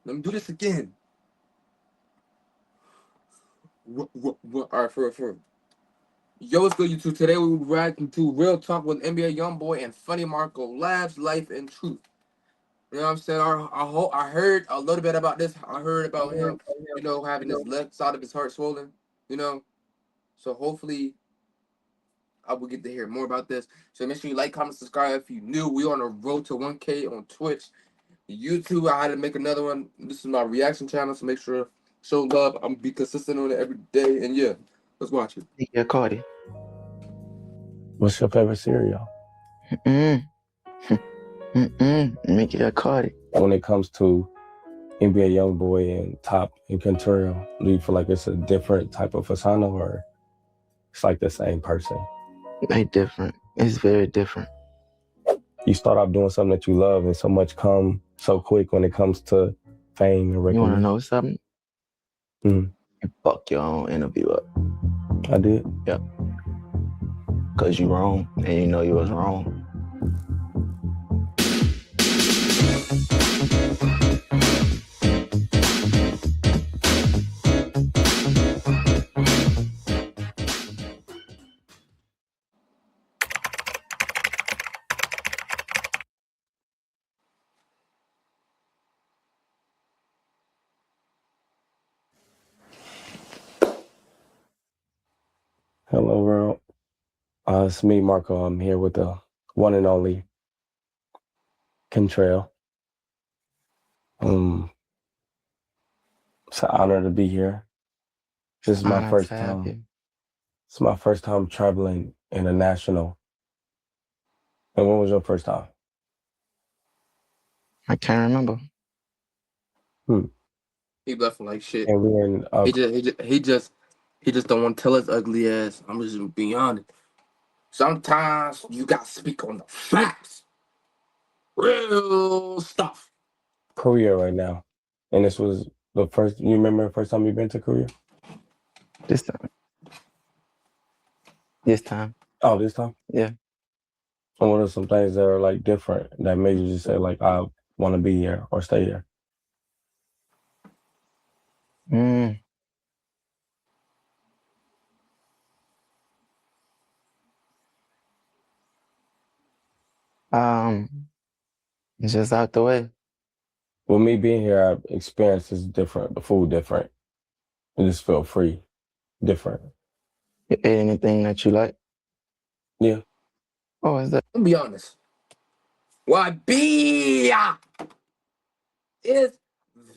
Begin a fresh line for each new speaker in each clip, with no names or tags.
Let me do this again. All right, for real. Yo, what's good, YouTube? Today we will be reacting to Real Talk with NBA YoungBoy and Funny Marco, Labs, Life, and Truth. You know what I'm saying? I heard a little bit about this. I heard about him, having his left side of his heart swollen, you know? So hopefully I will get to hear more about this. So make sure you like, comment, subscribe if you new. We on the road to 1K on Twitch. YouTube, I had to make another one. This is my reaction channel, so make sure show love. I'm be consistent on it every day. And yeah, let's watch it.
Yeah, Cardi.
What's your favorite cereal?
Make it a Cardi.
When it comes to NBA YoungBoy and Top and Contrail, do you feel like it's a different type of persona or it's like the same person?
They different. It's very different.
You start off doing something that you love and so much come so quick when it comes to fame and recognition.
You want to know something?
Mm.
You fuck your own interview up.
I did?
Yep. Because you wrong and you know you was wrong.
Hello, world. It's me, Marco. I'm here with the one and only Contrail. It's an honor to be here. This is my first time. It's my first time traveling international. And when was your first time?
I can't remember.
He bluffing like shit.
And we're in.
He just don't want to tell his ugly ass. I'm just being honest. Sometimes you got to speak on the facts, real stuff.
Korea right now, and this was the first. You remember the first time you've been to Korea?
This time. This time.
Oh, this time?
Yeah.
And what are some things that are like different that made you just say like I want to be here or stay here?
It's just out the way.
With me being here, our experience is different. The food different. It just feel free, different.
You ate anything that you like?
Yeah.
Oh, is that?
I'll be honest. YB is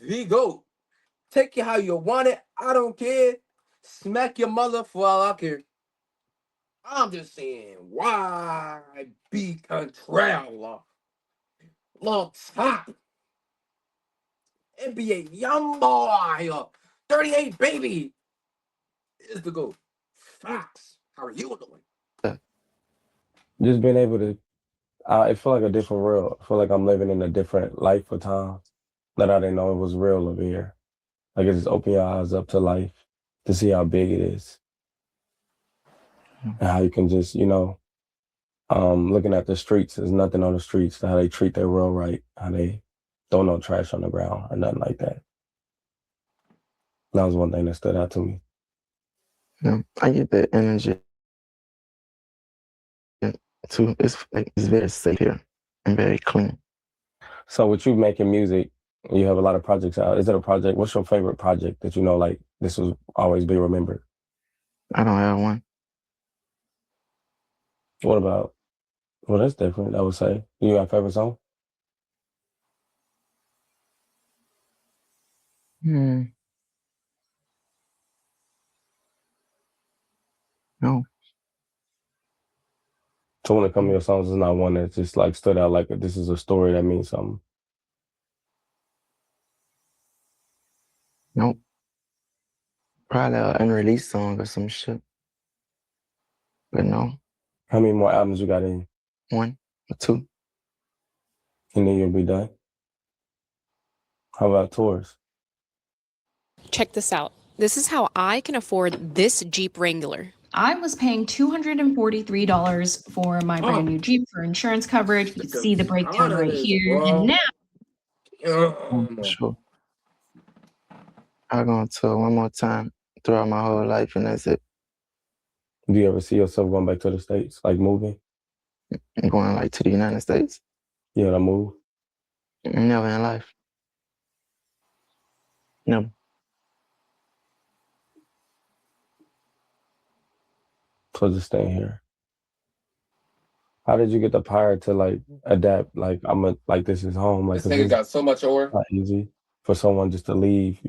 the GOAT. Take it how you want it. I don't care. Smack your mother for all I care. I'm just saying, YB Contrail. Long top. NBA YoungBoy. 38 baby is the GOAT. Facts. How are you doing?
Just being able to, I feel like a different world. I feel like I'm living in a different life or time that I didn't know it was real over here. Like it just open your eyes up to life to see how big it is. And how you can just, looking at the streets, there's nothing on the streets, how they treat their world right, how they throw no trash on the ground or nothing like that. That was one thing that stood out to me.
Yeah, I get that energy too. It's very safe here and very clean.
So with you making music, you have a lot of projects out. Is it a project? What's your favorite project that like this will always be remembered?
I don't have one.
What about? Well, that's different, I would say. You got a favorite song?
No.
So when it comes to your songs, it's not one that just like stood out like this is a story that means something.
Nope. Probably an unreleased song or some shit. But no.
How many more albums you got in?
1 or 2.
And then you'll be done? How about tours?
Check this out. This is how I can afford this Jeep Wrangler.
I was paying $243 for my brand new Jeep for insurance coverage. You can see the breakdown right here. And now,
For sure. I'll go on tour one more time throughout my whole life, and that's it.
Do you ever see yourself going back to the States, like moving?
I'm going like to the United States.
You to move?
Never in life. Never.
So just staying here. How did you get the power to like adapt? Like like this is home. Like,
This
'cause
nigga
it's
got so much ore.
not easy for someone just to leave,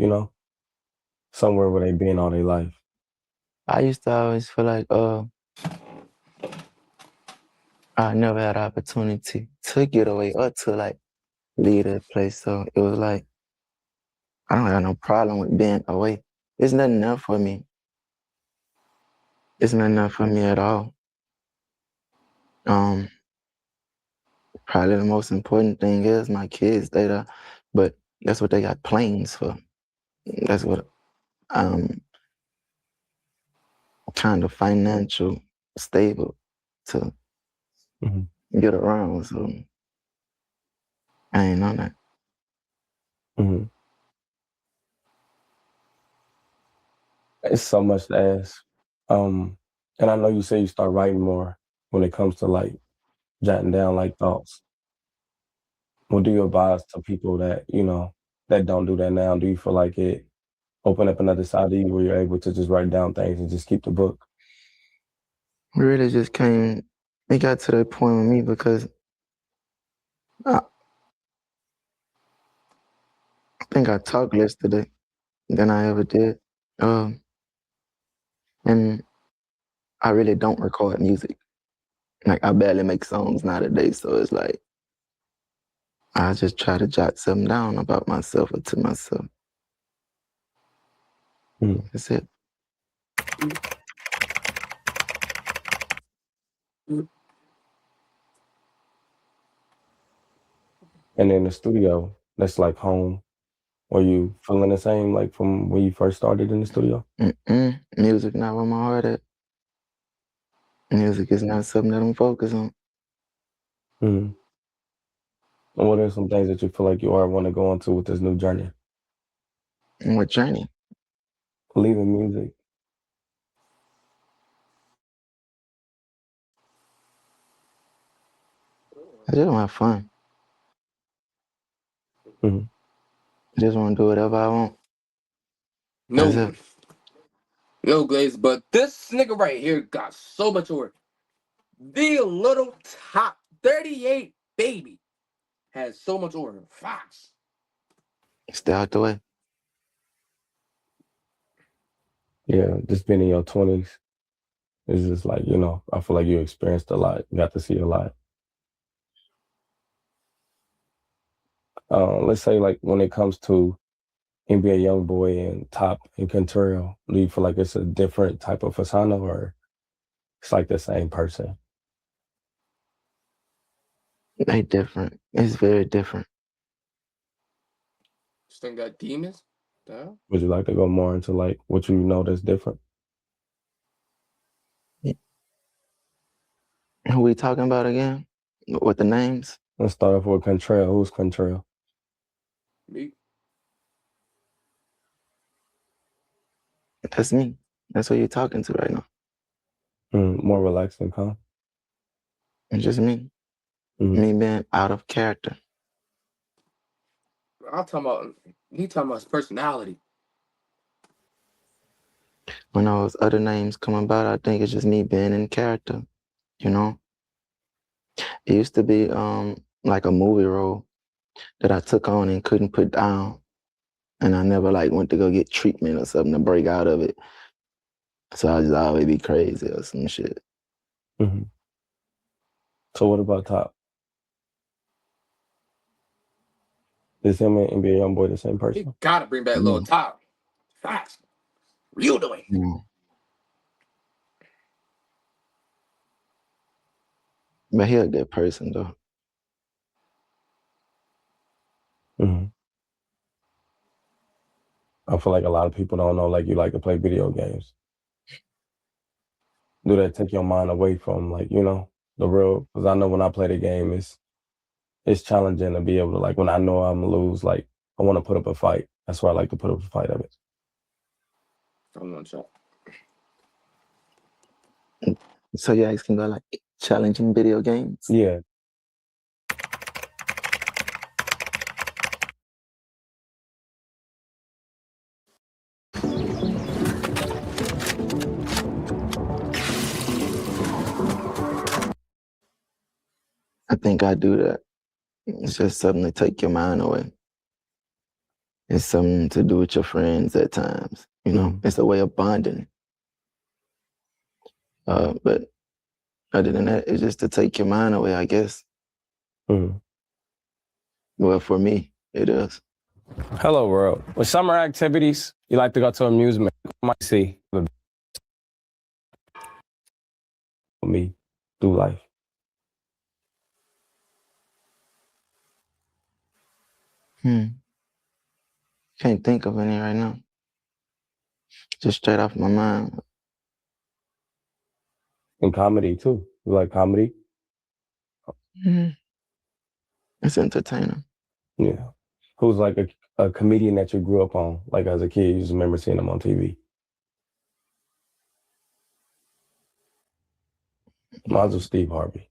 somewhere where they've been all their life.
I used to always feel like I never had opportunity to get away or to like leave that place. So it was like I don't have no problem with being away. It's nothing enough for me. It's not enough for me at all. Probably the most important thing is my kids. But that's what they got planes for. That's what kind of financial stable to get around. So I ain't on that.
It's so much to ask. And I know you say you start writing more when it comes to like jotting down like thoughts. What do you advise to people that, that don't do that now? Do you feel like it opened up another side of you where you're able to just write down things and just keep the book?
We really just came, it got to that point with me because I think I talked less today than I ever did. And I really don't record music. Like I barely make songs nowadays, so it's like I just try to jot something down about myself or to myself. That's it.
And in the studio, that's like home. Were you feeling the same like from when you first started in the studio?
Music not where my heart at. Music is not something that I'm focused on.
And what are some things that you feel like you are want to go into with this new journey?
What journey?
Leaving music.
I just want to have fun. I just want to do whatever I want.
No, no Glaze, but this nigga right here got so much ore. The little top 38 baby has so much ore. Fox.
Stay out the way.
Yeah, just being in your 20s is just like, I feel like you experienced a lot. You got to see a lot. Let's say like when it comes to NBA YoungBoy and Top and Contrail, do you feel like it's a different type of persona or it's like the same person?
They different. It's very different.
This thing got demons?
Would you like to go more into like what you know that's different?
Who we talking about again? With the names?
Let's start off with Contrail. Who's Contrail?
Me.
That's me. That's who you're talking to right now.
More relaxed and calm?
It's just me. Me being out of character.
He talking about his personality.
When those other names come about, I think it's just me being in character, It used to be like a movie role that I took on and couldn't put down. And I never like went to go get treatment or something to break out of it. So I just always be crazy or some shit.
So what about Top? Is him and NBA YoungBoy the same person?
He gotta bring back Lil Top. Facts. What are you doing?
But he a good person though.
I feel like a lot of people don't know like you like to play video games. Do that take your mind away from like, the real? Because I know when I play the game, it's challenging to be able to like when I know I'm gonna lose, like I want to put up a fight. That's why I like to put up a fight of it.
I'm on chat.
So you guys can go like challenging video games.
Yeah.
I think I do that. It's just something to take your mind away. It's something to do with your friends at times. You know, it's a way of bonding. But other than that, it's just to take your mind away, I guess. Well, for me, it is.
Hello, world. With summer activities, you like to go to amusement. You might see me through life.
Can't think of any right now. Just straight off my mind.
And comedy too. You like comedy?
It's entertaining.
Yeah. Who's like a comedian that you grew up on? Like as a kid, you just remember seeing them on TV. Mine's was Steve Harvey.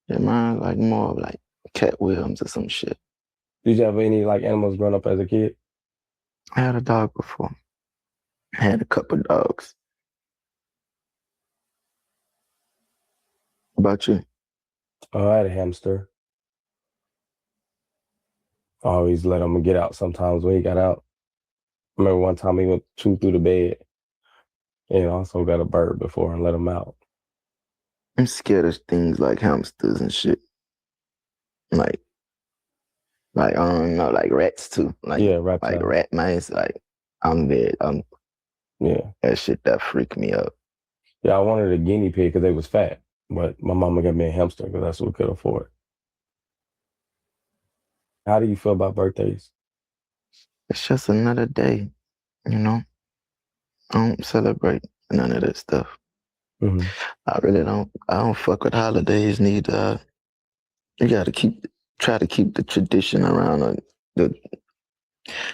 Yeah, mine like more of like Cat Williams or some shit.
Did you have any like animals growing up as a kid?
I had a dog before. I had a couple dogs. What about you?
Oh, I had a hamster. I always let him get out sometimes when he got out. I remember one time he went chew through the bed. And also got a bird before and let him out.
I'm scared of things like hamsters and shit. Like I don't know, like rats too. Like
reptiles.
rat mice. Like
Yeah.
That shit that freaked me out.
Yeah, I wanted a guinea pig because they was fat, but my mama got me a hamster because that's what we could afford. How do you feel about birthdays?
It's just another day, you know? I don't celebrate none of that stuff. I really don't. I don't fuck with holidays neither. You gotta try to keep the tradition around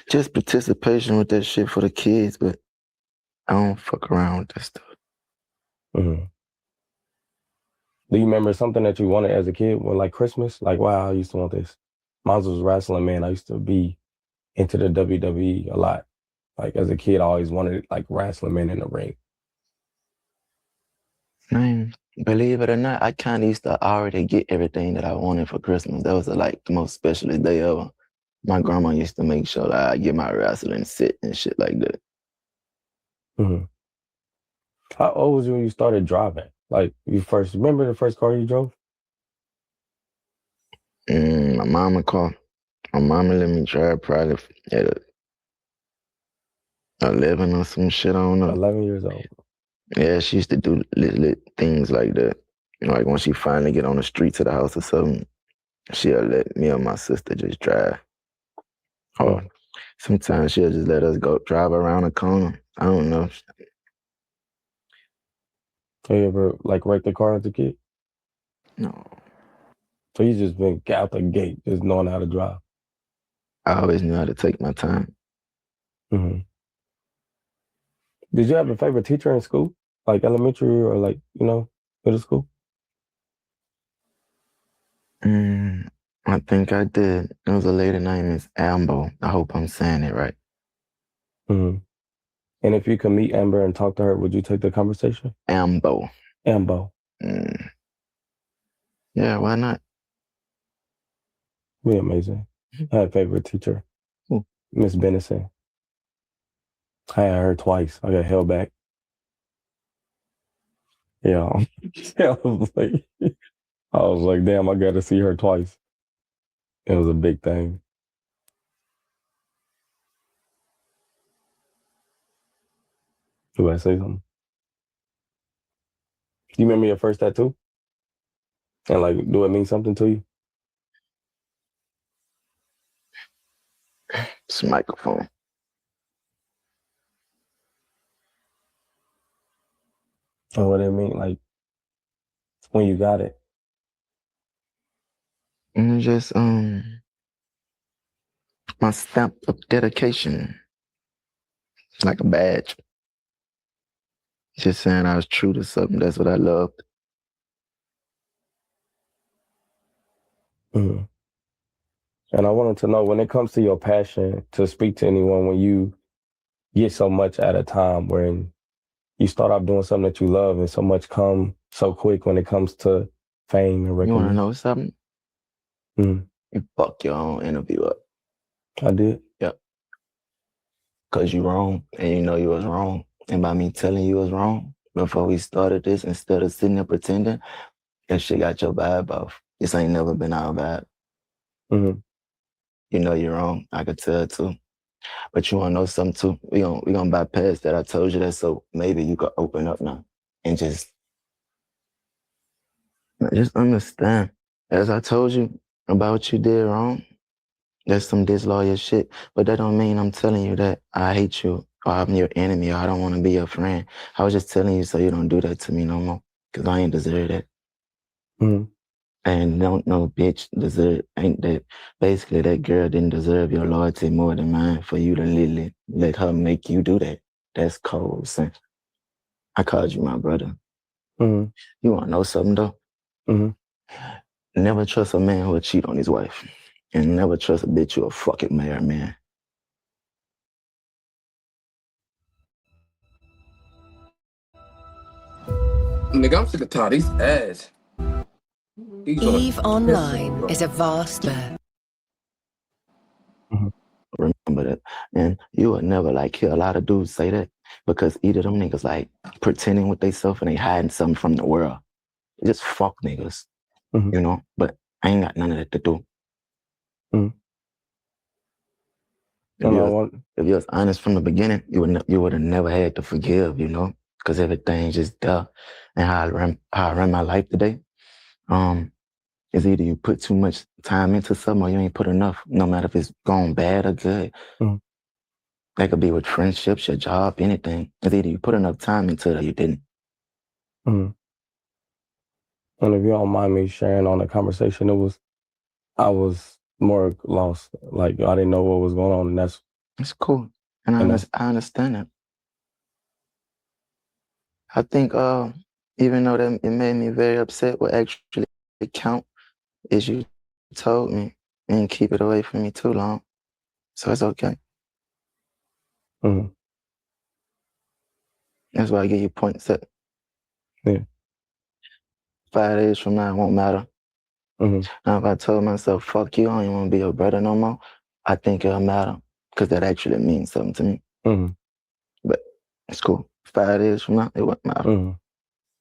just participation with that shit for the kids, but I don't fuck around with that stuff.
Do you remember something that you wanted as a kid when like Christmas? Like, wow, I used to want this. Mine was wrestling, man. I used to be into the WWE a lot. Like as a kid, I always wanted like wrestling men in the ring.
Man, believe it or not, I kind of used to already get everything that I wanted for Christmas. That was like the most specialest day ever. My grandma used to make sure that I get my wrestling set and shit like that.
How old was you when you started driving? Like you first remember the first car you drove?
My mama car. My mama let me drive probably at 11 or some shit, I don't know.
11 years old.
Yeah, she used to do lit things like that. You know, like when she finally get on the streets of the house or something, she'll let me or my sister just drive. Or sometimes she'll just let us go drive around a corner. I don't know.
Have you ever like wrecked the car as a kid?
No.
So you just been out the gate, just knowing how to drive.
I always knew how to take my time.
Did you have a favorite teacher in school? Like elementary or like, middle school?
I think I did. There was a lady named Miss Ambo. I hope I'm saying it right.
And if you could meet Amber and talk to her, would you take the conversation?
Ambo.
Ambo.
Yeah, why not?
Be amazing. I had a favorite teacher, Miss Benison. I had her twice. I got held back. Yeah. I was like, damn, I got to see her twice. It was a big thing. Do I say something? Do you remember your first tattoo? And like, do it mean something to you?
It's a microphone.
And what it mean, like, when you got it?
And just my stamp of dedication. Like a badge. Just saying I was true to something. That's what I loved.
Mm-hmm. And I wanted to know, when it comes to your passion to speak to anyone, when you get so much at a time, when you start off doing something that you love and so much come so quick when it comes to fame and
You want to
recognition.
know something?
Mm,
You fuck your own interview up.
I did.
Yep. Because you wrong, and you know you was wrong. And by me telling you was wrong before we started this, instead of sitting there pretending, that shit got your vibe off. This ain't never been our vibe.
Mm-hmm.
You know you're wrong. I could tell too. But you want to know something too? We gonna bypass that. I told you that, so maybe you could open up now and just understand. As I told you about what you did wrong, that's some disloyal shit. But that don't mean I'm telling you that I hate you or I'm your enemy or I don't want to be your friend. I was just telling you so you don't do that to me no more, because I ain't deserve that.
Mm-hmm.
And no bitch deserve, ain't that, basically that girl didn't deserve your loyalty more than mine for you to literally let her make you do that. That's cold, son. I called you my brother.
Mm-hmm.
You want to know something though?
Mm-hmm.
Never trust a man who will cheat on his wife. And never trust a bitch who will fucking marry a man.
Nigga, I'm sick of tired of these ads. These are
EVE Online is a vast
Remember that. And you will never like hear a lot of dudes say that, because either them niggas like pretending with themselves and they hiding something from the world. They just fuck niggas,
Mm-hmm.
you know? But I ain't got none of that to do.
Mm-hmm.
If you was honest from the beginning, you would have never had to forgive, you know? Because everything's just there. And how I run my life today, is either you put too much time into something or you ain't put enough, no matter if it's gone bad or good.
Mm-hmm.
That could be with friendships, your job, anything. It's either you put enough time into it or you didn't.
Mm-hmm. And if you don't mind me sharing on the conversation, I was more lost. Like, I didn't know what was going on, and that's...
It's cool. And I understand that. I think even though that it made me very upset, what actually count is you told me and keep it away from me too long. So it's okay.
Mm-hmm.
That's why I give you points that
Yeah.
5 days from now it won't matter.
Mm-hmm.
Now if I told myself, fuck you, I don't even want to be your brother no more, I think it'll matter, because that actually means something to me.
Mm-hmm.
But it's cool. 5 days from now, it won't matter.
Mm-hmm.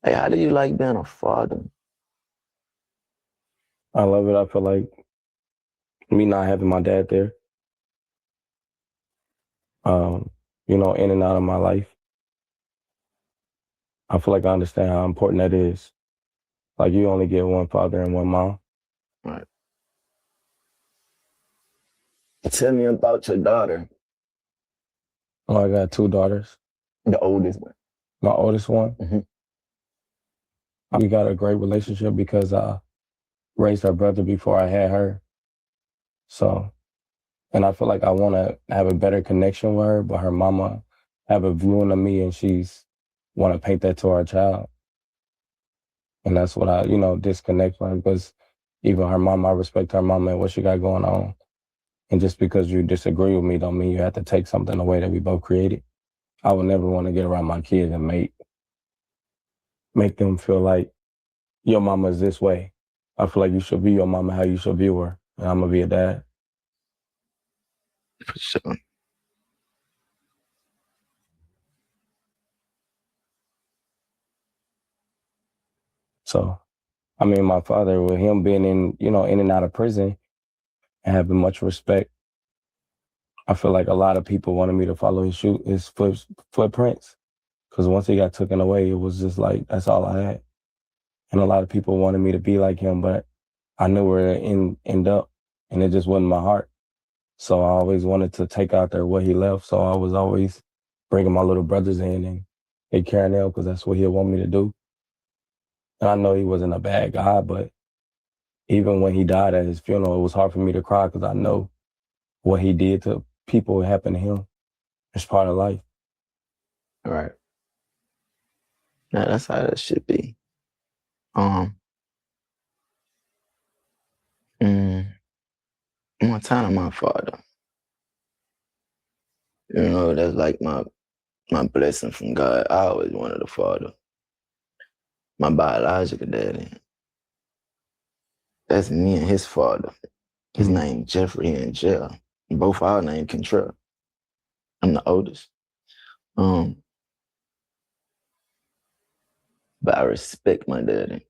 Hey, how do you like being a father?
I love it. I feel like me not having my dad there, you know, in and out of my life, I feel like I understand how important that is. Like, you only get one father and one mom.
Right. Tell me about your daughter.
Oh, I got 2 daughters.
The oldest one.
My oldest one,
Mm-hmm.
we got a great relationship because I raised her brother before I had her. So, and I feel like I want to have a better connection with her, but her mama have a view into me and she's want to paint that to our child. And that's what I, you know, disconnect from, because even her mama, I respect her mama and what she got going on. And just because you disagree with me don't mean you have to take something away that we both created. I would never want to get around my kids and make them feel like your mama is this way. I feel like you should view your mama how you should view her. And I'm going to be a dad.
For sure.
So, I mean, my father, with him being in, you know, in and out of prison and having much respect, I feel like a lot of people wanted me to follow his footprints. Because once he got taken away, it was just like, that's all I had. And a lot of people wanted me to be like him, but I knew where it end up, and it just wasn't my heart. So I always wanted to take out there what he left. So I was always bringing my little brothers in and take care of them, because that's what he'd want me to do. And I know he wasn't a bad guy, but even when he died at his funeral, it was hard for me to cry, because I know what he did to people, it happened to him. It's part of life.
Right. Now, that's how that should be. One time my father, that's like my blessing from God. I always wanted a father. My biological daddy, that's me and his father. His name Jeffrey in jail. Both our name Contrell. I'm the oldest. But I respect my daddy,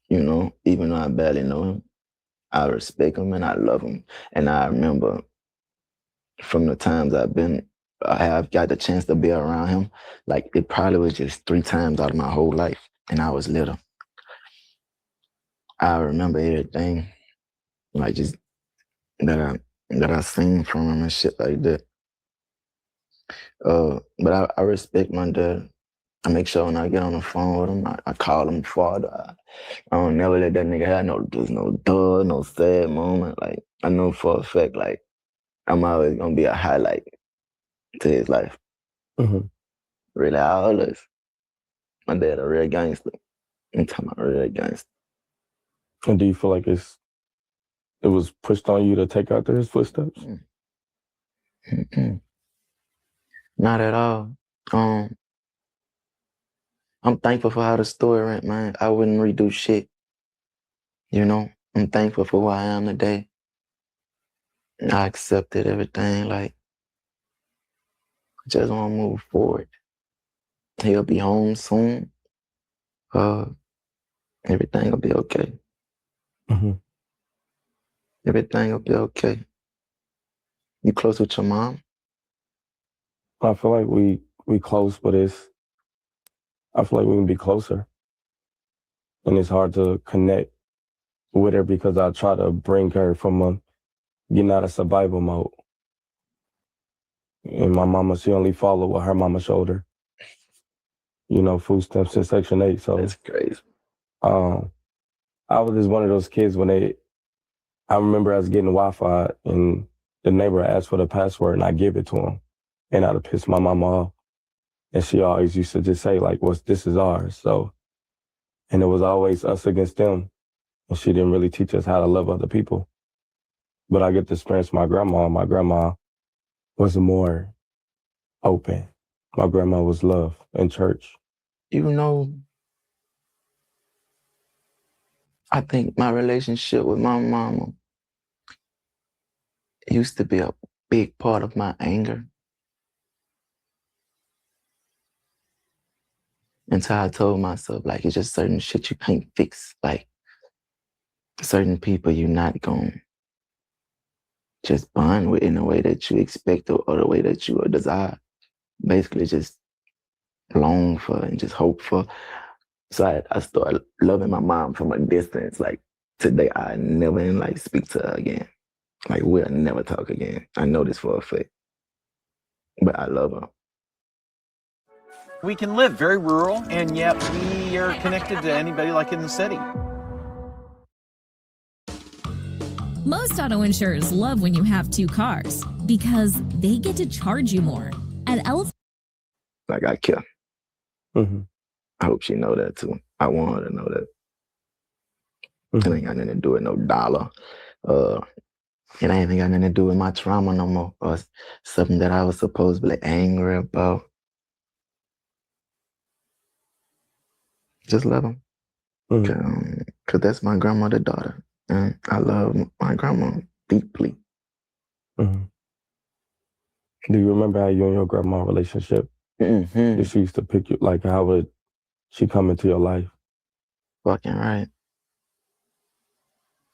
even though I barely know him. I respect him and I love him. And I remember from the times I have got the chance to be around him, like it probably was just 3 times out of my whole life. And I was little. I remember everything, like just that I seen from him and shit like that. But I respect my dad. I make sure when I get on the phone with him, I call him father. I don't never let that nigga have no sad moment. Like I know for a fact, like I'm always gonna be a highlight to his life.
Mm-hmm.
Really, all this. My dad a real gangster. I'm talking about real gangster.
And do you feel like it was pushed on you to take after his footsteps?
Mm-mm. Not at all. I'm thankful for how the story went, man. I wouldn't redo shit. I'm thankful for who I am today. I accepted everything. Like, just want to move forward. He'll be home soon. Everything will be okay.
Mm-hmm.
Everything will be okay. You close with your mom?
I feel like we close, but I feel like we can be closer. And it's hard to connect with her because I try to bring her from getting out of survival mode. And my mama, she only followed what her mama showed her. Food stamps in Section 8. So
That's crazy.
I was just one of those kids I remember I was getting Wi-Fi and the neighbor asked for the password and I give it to him. And I'd have pissed my mama off. And she always used to just say, like, this is ours. So, and it was always us against them. And she didn't really teach us how to love other people. But I get to experience my grandma. My grandma was more open. My grandma was love in church.
I think my relationship with my mama used to be a big part of my anger. Until I told myself, like, it's just certain shit you can't fix. Like, certain people you're not going to just bond with in the way that you expect or the way that you desire. Basically, just long for and just hope for. So I started loving my mom from a distance. Like, today, I never speak to her again. Like, we'll never talk again. I know this for a fact. But I love her.
We can live very rural, and yet we are connected to anybody like in the city.
Most auto insurers love when you have 2 cars because they get to charge you more. At Elephant,
Like, I care.
Mm-hmm.
I hope she know that too. I want her to know that.
Mm-hmm.
It ain't got nothing to do with no dollar. It ain't even got nothing to do with my trauma no more, or something that I was supposed to be angry about. Just love them. Because that's my grandmother's daughter. And I love my grandma deeply.
Mm-hmm. Do you remember how you and your grandma relationship?
Mm-hmm.
She used to pick you, like, how would she come into your life?
Fucking right.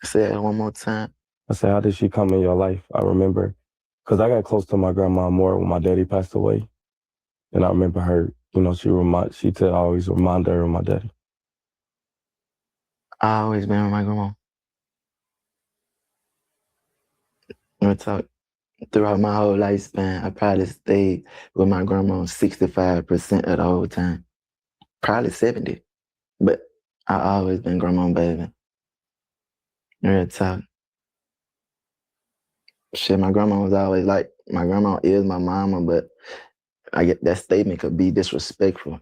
Say it one more time.
I said, how did she come in your life? I remember, because I got close to my grandma more when my daddy passed away. And I remember her, she said I always remind her of my daddy.
I always been with my grandma. Throughout my whole lifespan, I probably stayed with my grandma 65% of the whole time. Probably 70. But I always been grandma baby. Real talk. Shit, my grandma was always like, my grandma is my mama, but I get that statement could be disrespectful,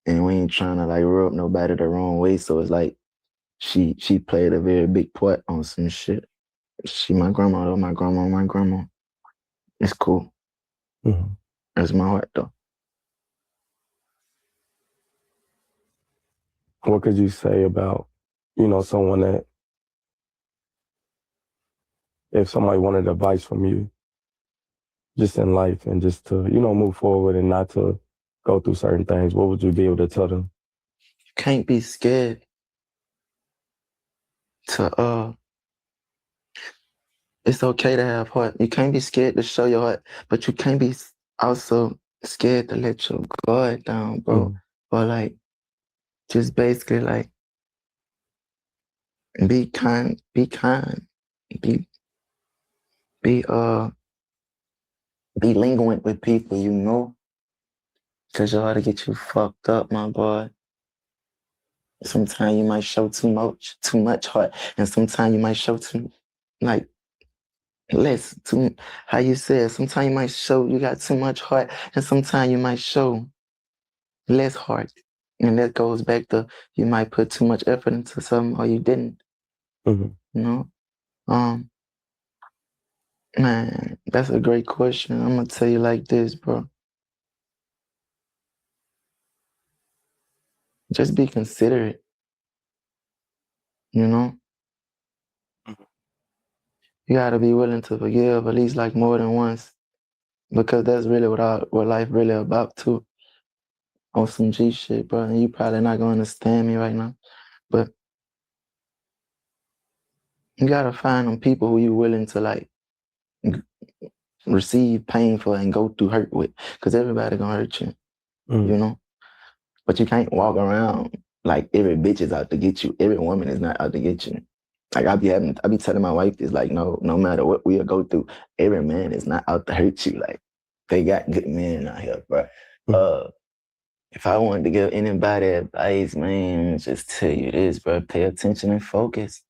and we ain't trying to like rub nobody the wrong way. So it's like she played a very big part on some shit. She my grandma though, my grandma. It's cool.
Mm-hmm.
That's my heart though.
What could you say about, someone that, if somebody wanted advice from you, just in life and just to, move forward and not to go through certain things, what would you be able to tell them?
You can't be scared to it's okay to have heart. You can't be scared to show your heart, but you can't be also scared to let your guard down, bro. Or like just basically like be kind, be be be linguant with people, you know? Cause you ought to get you fucked up, my boy. Sometimes you might show too much heart, and sometimes you might show like less. How you said, sometimes you might show you got too much heart, and sometimes you might show less heart, and that goes back to you might put too much effort into something or you didn't.
Mm-hmm.
You know, man, that's a great question. I'm gonna tell you like this, bro. Just be considerate. You know. You gotta be willing to forgive at least like more than once, because that's really what life really about too. On some G shit, bro. And you probably not gonna understand me right now, but you gotta find them people who you willing to like receive pain for and go through hurt with, because everybody gonna hurt you, you know. But you can't walk around like every bitch is out to get you. Every woman is not out to get you. Like I be telling my wife this, like, no matter what we'll go through, every man is not out to hurt you. Like they got good men out here, bro. If I wanted to give anybody advice, man, just tell you this, bro. Pay attention and focus.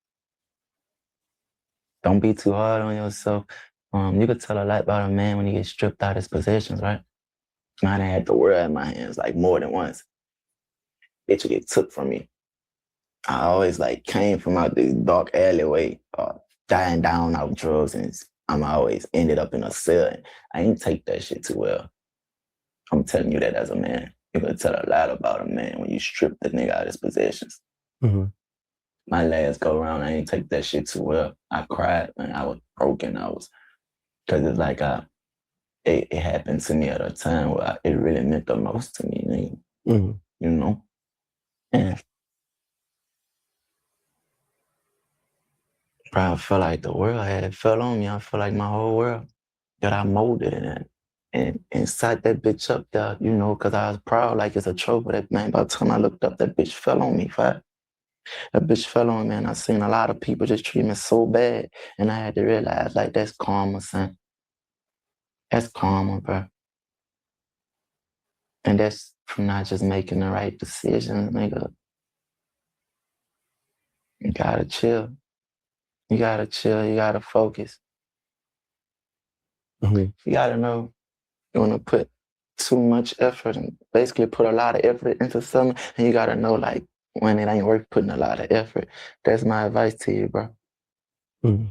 Don't be too hard on yourself. You could tell a lot about a man when he gets stripped out of his possessions, right? I done had the world in my hands like more than once. Bitch would get took from me. I always like came from out this dark alleyway, dying down off drugs, and I'm always ended up in a cell. I ain't take that shit too well. I'm telling you that as a man. You could tell a lot about a man when you strip the nigga out of his possessions.
Mm-hmm.
My last go around, I ain't take that shit too well. I cried, man. I was broken. Because it's like it happened to me at a time where it really meant the most to me, nigga.
Mm-hmm.
You know? And probably felt like the world had fell on me. I feel like my whole world that I molded it and sat that bitch up there, you know, because I was proud like it's a trophy. That man, by the time I looked up, that bitch fell on me, That bitch fell on me, and I seen a lot of people just treat me so bad, and I had to realize, like, that's karma, son. That's karma, bro. And that's from not just making the right decisions, nigga. You gotta chill. You gotta chill. You gotta focus.
Mm-hmm.
You gotta know you wanna put too much effort and basically put a lot of effort into something, and you gotta know, like, when it ain't worth putting a lot of effort. That's my advice to you, bro.
Mm-hmm.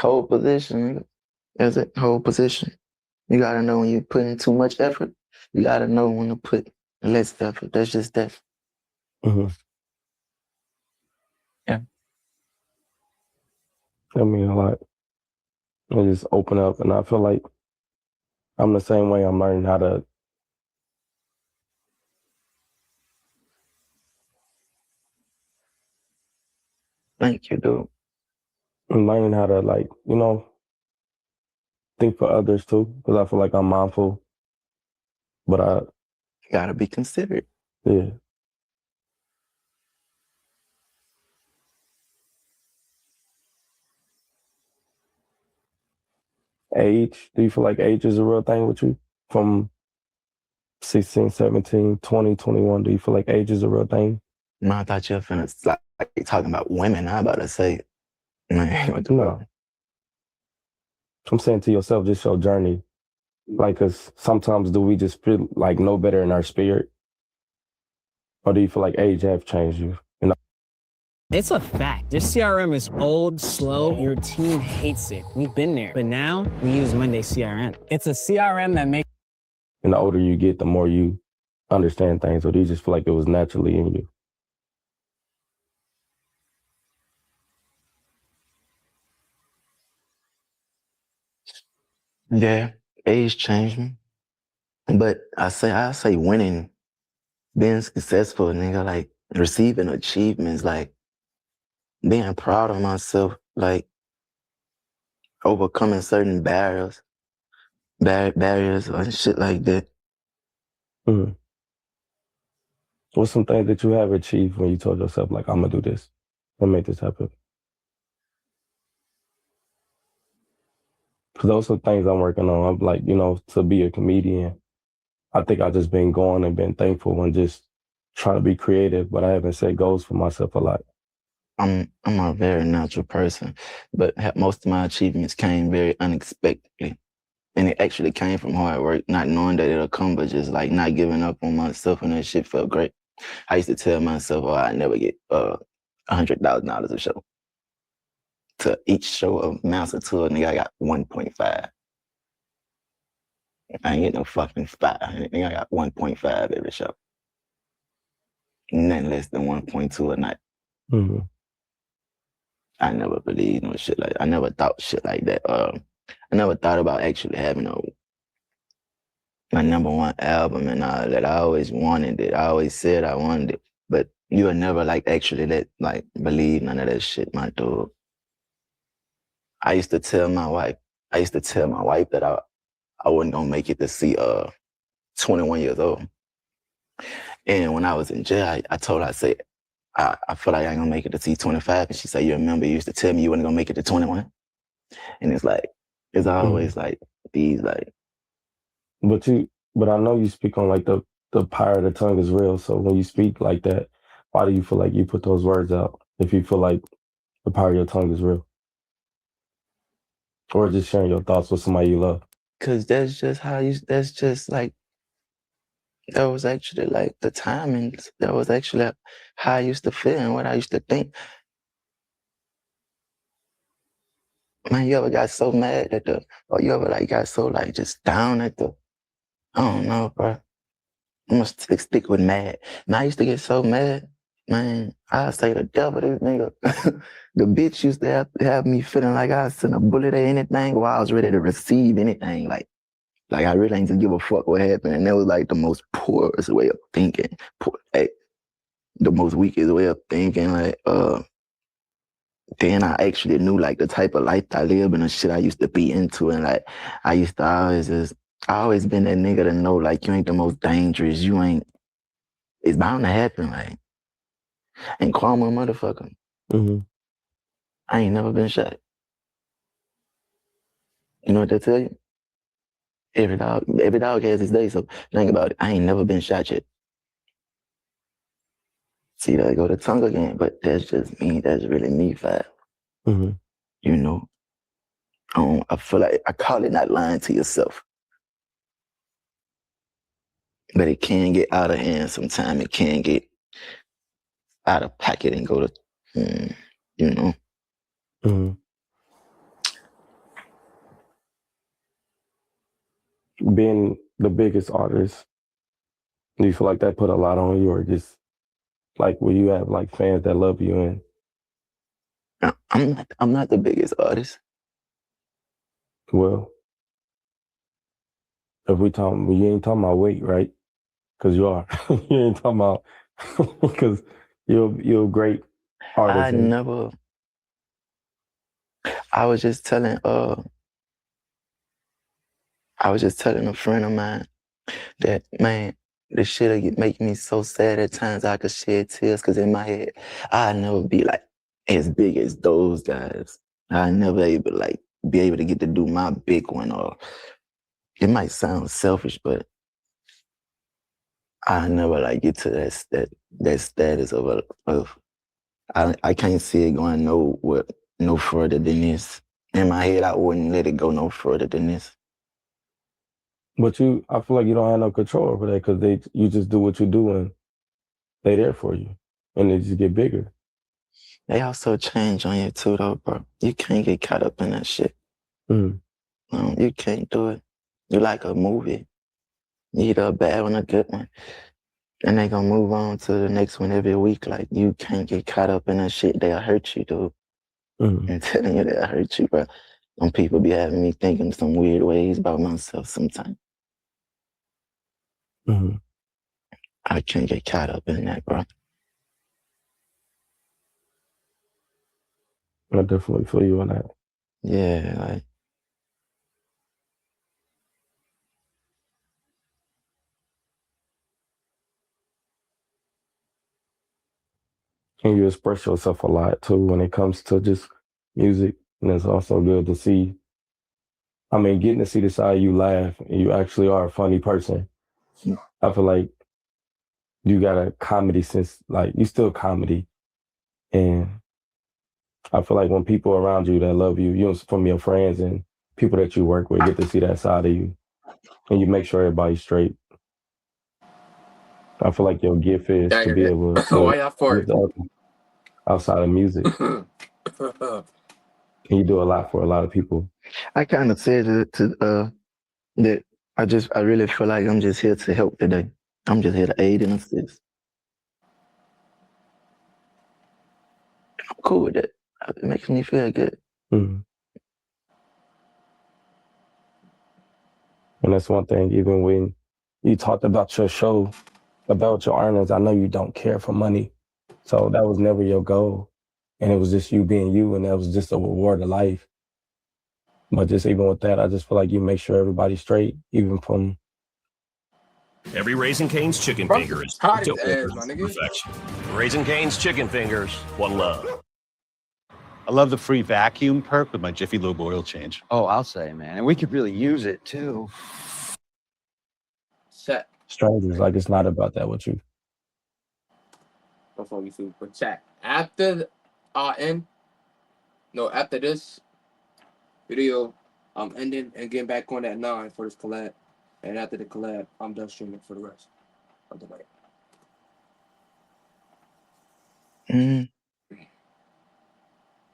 Hold position, nigga. That's it. Hold position. You gotta know when you're putting too much effort. You gotta know when to put less effort. That's just that.
Mm-hmm.
Yeah.
I mean, a lot. I just open up, and I feel like I'm the same way. I'm learning how to.
Thank you, dude.
I'm learning how to, like, think for others too, because I feel like I'm mindful. But
You gotta be considerate.
Yeah. Age, do you feel like age is a real thing with you? From 16, 17, 20, 21, do you feel like age is a real thing?
No, I thought you were finna like talking about women. I about to say, man, what the
No. I'm saying to yourself, just your journey. Like, cause sometimes do we just feel like know better in our spirit, or do you feel like age have changed you? You know?
It's a fact. This CRM is old, slow. Your team hates it. We've been there. But now we use Monday CRM. It's a CRM that makes.
And the older you get, the more you understand things, or do you just feel like it was naturally in you?
Yeah, age changed me. But I say winning, being successful, nigga, like receiving achievements, like being proud of myself, like overcoming certain barriers and shit like that.
Mm-hmm. What's some things that you have achieved when you told yourself, like, I'm gonna do this and make this happen? Because those are things I'm working on. I'm like, to be a comedian, I think I've just been going and been thankful and just trying to be creative, but I haven't set goals for myself a lot.
I'm a very natural person, but most of my achievements came very unexpectedly. And it actually came from hard work, not knowing that it'll come, but just like not giving up on myself, and that shit felt great. I used to tell myself, oh, I never get $100,000 a show. To each show amounts to a nigga, I got 1.5. I ain't get no fucking 5. Nigga, I got 1.5 every show. Nothing less than 1.2 a night.
Mm-hmm.
I never believed no shit like that. I never thought shit like that. I never thought about actually having my #1 album and all that. I always wanted it. I always said I wanted it. But you would never actually believe none of that shit, my dude. I used to tell my wife that I wasn't gonna make it to see 21 years old. And when I was in jail, I told her, I said, I feel like I ain't gonna make it to see 25. And she said, you remember you used to tell me you wasn't gonna make it to 21? And it's always these
But I know you speak on the power of the tongue is real. So when you speak like that, why do you feel like you put those words out if you feel like the power of your tongue is real? Or just sharing your thoughts with somebody you love?
Cause that's just that was actually the timings. That was actually how I used to feel and what I used to think. Man, you ever got so mad or you ever got so just down at I don't know, bro. I'm gonna stick with mad. Man, I used to get so mad. Man, I say the devil, this nigga. The bitch used to have me feeling like I was sending a bullet at anything while I was ready to receive anything. Like I really ain't just give a fuck what happened. And that was the most poorest way of thinking. The most weakest way of thinking. Then I actually knew the type of life I live and the shit I used to be into. And I used to I always been that nigga to know you ain't the most dangerous. You ain't, it's bound to happen. And karma, motherfucker.
Mm-hmm.
I ain't never been shot. You know what they tell you? Every dog has his day. So think about it. I ain't never been shot yet. See, there I go the tongue again, but that's just me. That's really me, Fab.
Mm-hmm.
You know? I feel like I call it not lying to yourself. But it can get out of hand sometimes. It can get out of pocket and go to, you know?
Mm-hmm. Being the biggest artist, do you feel like that put a lot on you, or just will you have fans that love you? And
I'm not the biggest artist.
Well, if you ain't talking about weight, right? Because you are. You ain't talking about because you're a great artist.
I was just telling a friend of mine that, man, this shit make me so sad at times I could shed tears because in my head, I'd never be as big as those guys. I'd never be able to get to do my big one. Or it might sound selfish, but I never get to that status of I can't see it going no further than this. In my head, I wouldn't let it go no further than this.
But I feel like you don't have no control over that because you just do what you do and they there for you, and they just get bigger.
They also change on you too, though, bro. You can't get caught up in that shit.
Mm.
You can't do it. You like a movie. You either a bad one or a good one. And they gonna move on to the next one every week. Like, you can't get caught up in that shit. They'll hurt you, dude.
Mm.
I'm telling you, they'll hurt you, bro. Some people be having me thinking some weird ways about myself sometimes.
Mm.
I can't get caught up in that, bro.
I definitely feel you on that.
Yeah, like,
And you express yourself a lot too when it comes to just music. And it's also good to see, getting to see the side you laugh and you actually are a funny person. I feel like you got a comedy sense, like you still comedy. And I feel like when people around you that love you, from your friends and people that you work with get to see that side of you and you make sure everybody's straight. I feel like your gift is
Yeah, I
to
hear
be
that.
able
Why
to
y'all
lift
fart?
others outside of music. And you do a lot for a lot of people.
I kind of said that I really feel like I'm just here to help today. I'm just here to aid and assist. I'm cool with it. It makes me feel good.
Mm. And that's one thing, even when you talked about your show, about your earnings, I know you don't care for money. So that was never your goal. And it was just you being you, and that was just a reward of life. But just even with that, I just feel like you make sure everybody's straight, even from...
Every Raising Cane's chicken
Bro,
finger is
hot
to
his
order
ass, my
to
nigga.
perfection. Raising Cane's chicken fingers, one love.
I love the free vacuum perk with my Jiffy Lube oil change.
Oh, I'll say, man. And we could really use it, too.
Chat.
strangers. Like, it's not about that with you.
Don't fuck you too. But chat. After after this video, I'm ending and getting back on at 9 for this collab. And after the collab, I'm done streaming for the rest of the night.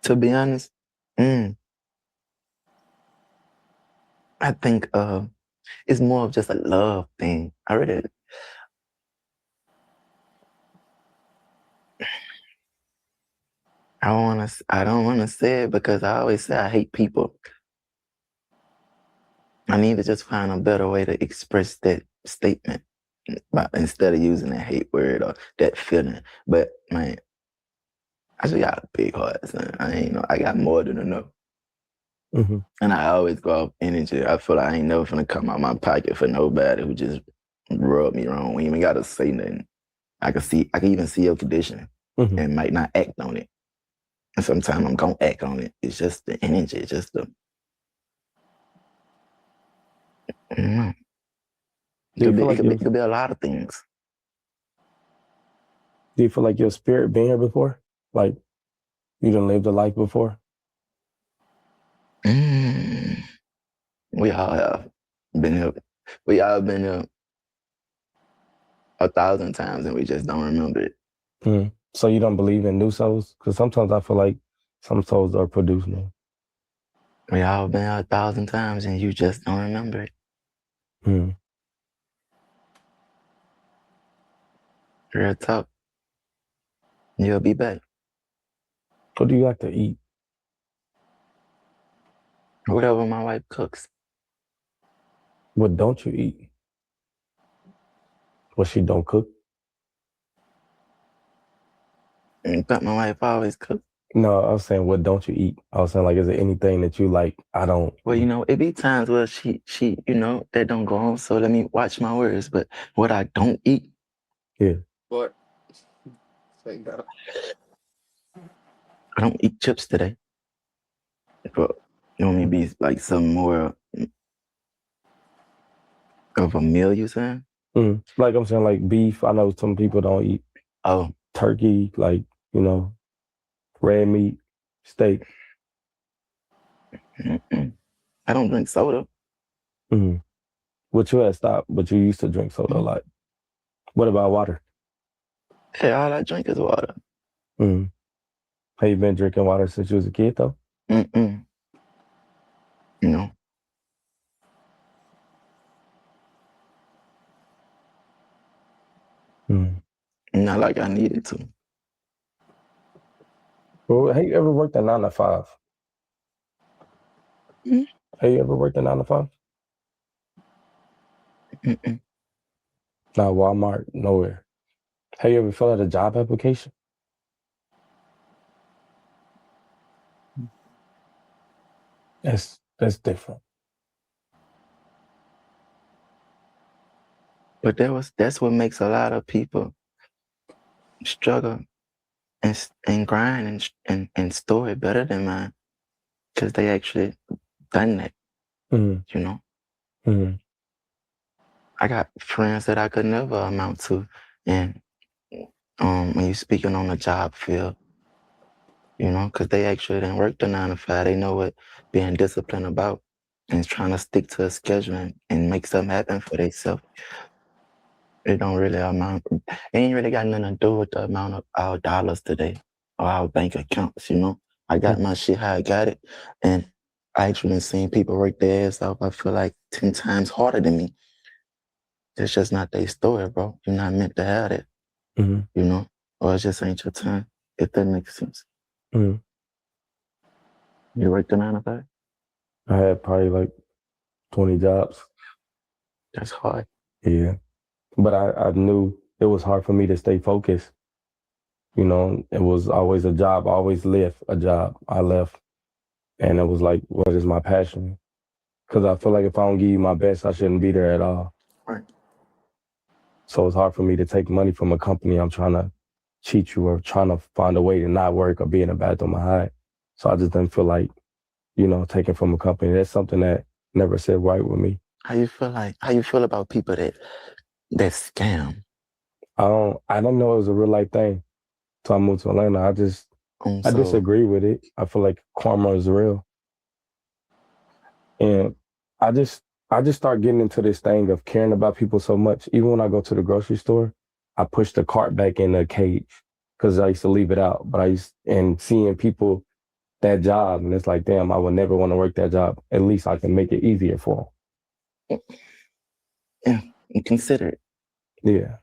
To be honest, I think it's more of just a love thing. I don't wanna say it because I always say I hate people. I need to just find a better way to express that statement, instead of using that hate word or that feeling. But man, I just got a big heart, son. I got more than enough.
Mm-hmm.
And I always go off energy. I feel like I ain't never finna come out my pocket for nobody who just rub me wrong. We ain't even gotta say nothing. I can even see your condition and might not act on it. And sometimes I'm gonna act on it. It's just the energy, it's just the it could be a lot of things.
Do you feel like your spirit been here before? Like, you done lived a life before?
We all have been here. We all been here 1,000 times and we just don't remember it.
So you don't believe in new souls? Because sometimes I feel like some souls are produced now.
We all been here 1,000 times and you just don't remember it. Real talk. You'll be back.
What do you like to eat?
Whatever my wife cooks.
What don't you eat? What she don't cook?
But my wife always cooks.
No, I was saying, what don't you eat? I was saying, like, is there anything that you like? I don't.
Well, it be times where she, that don't go on. So let me watch my words. But what I don't eat.
Yeah.
What? Say no.
I don't eat chips today. But you want me to be like some more of a meal, you saying?
Like I'm saying, like beef. I know some people don't eat.
Oh.
Turkey, like, red meat, steak.
I don't drink soda.
Well, But you had stopped, but you used to drink soda a lot. What about water?
Yeah, all I drink is water.
Mm. Have you been drinking water since you was a kid, though?
Mm-mm. No.
Mm.
Not like I needed to.
Well, have you ever worked a 9 to 5?
Mm.
Have you ever worked a 9 to 5?
Mm-mm.
Not Walmart, nowhere. Have you ever filled out a job application? That's different.
But that's what makes a lot of people struggle and grind and story better than mine, because they actually done that.
Mm.
You know,
Mm.
I got friends that I could never amount to, and when you're speaking on the job field, you know, because they actually didn't work the 9 to 5, they know what being disciplined about and trying to stick to a schedule and make something happen for themselves. It don't really amount. It ain't really got nothing to do with the amount of our dollars today or our bank accounts. You know, I got my shit how I got it, and I actually seen people work their ass off. I feel like 10 times harder than me. It's just not their story, bro. You're not meant to have it.
Mm-hmm.
You know, or it just ain't your time. If that makes sense.
Mm-hmm.
You worked the 9 to 5?
I had probably like 20 jobs.
That's hard.
Yeah. But I knew it was hard for me to stay focused. You know, it was always a job. I always left a job. I left. And it was like, what is my passion? Because I feel like if I don't give you my best, I shouldn't be there at all.
Right.
So it's hard for me to take money from a company I'm trying to cheat you or trying to find a way to not work or be in the bathroom or hide. So I just didn't feel like, you know, taking from a company. That's something that never sit right with me.
How you feel about people that scam?
I don't know it was a real life thing. So I moved to Atlanta. I
So
disagree with it. I feel like karma is real. And I just start getting into this thing of caring about people so much. Even when I go to the grocery store, I push the cart back in the cage because I used to leave it out. But and seeing people that job, and it's like, damn, I would never want to work that job. At least I can make it easier for
them. Yeah, and consider it.
Yeah.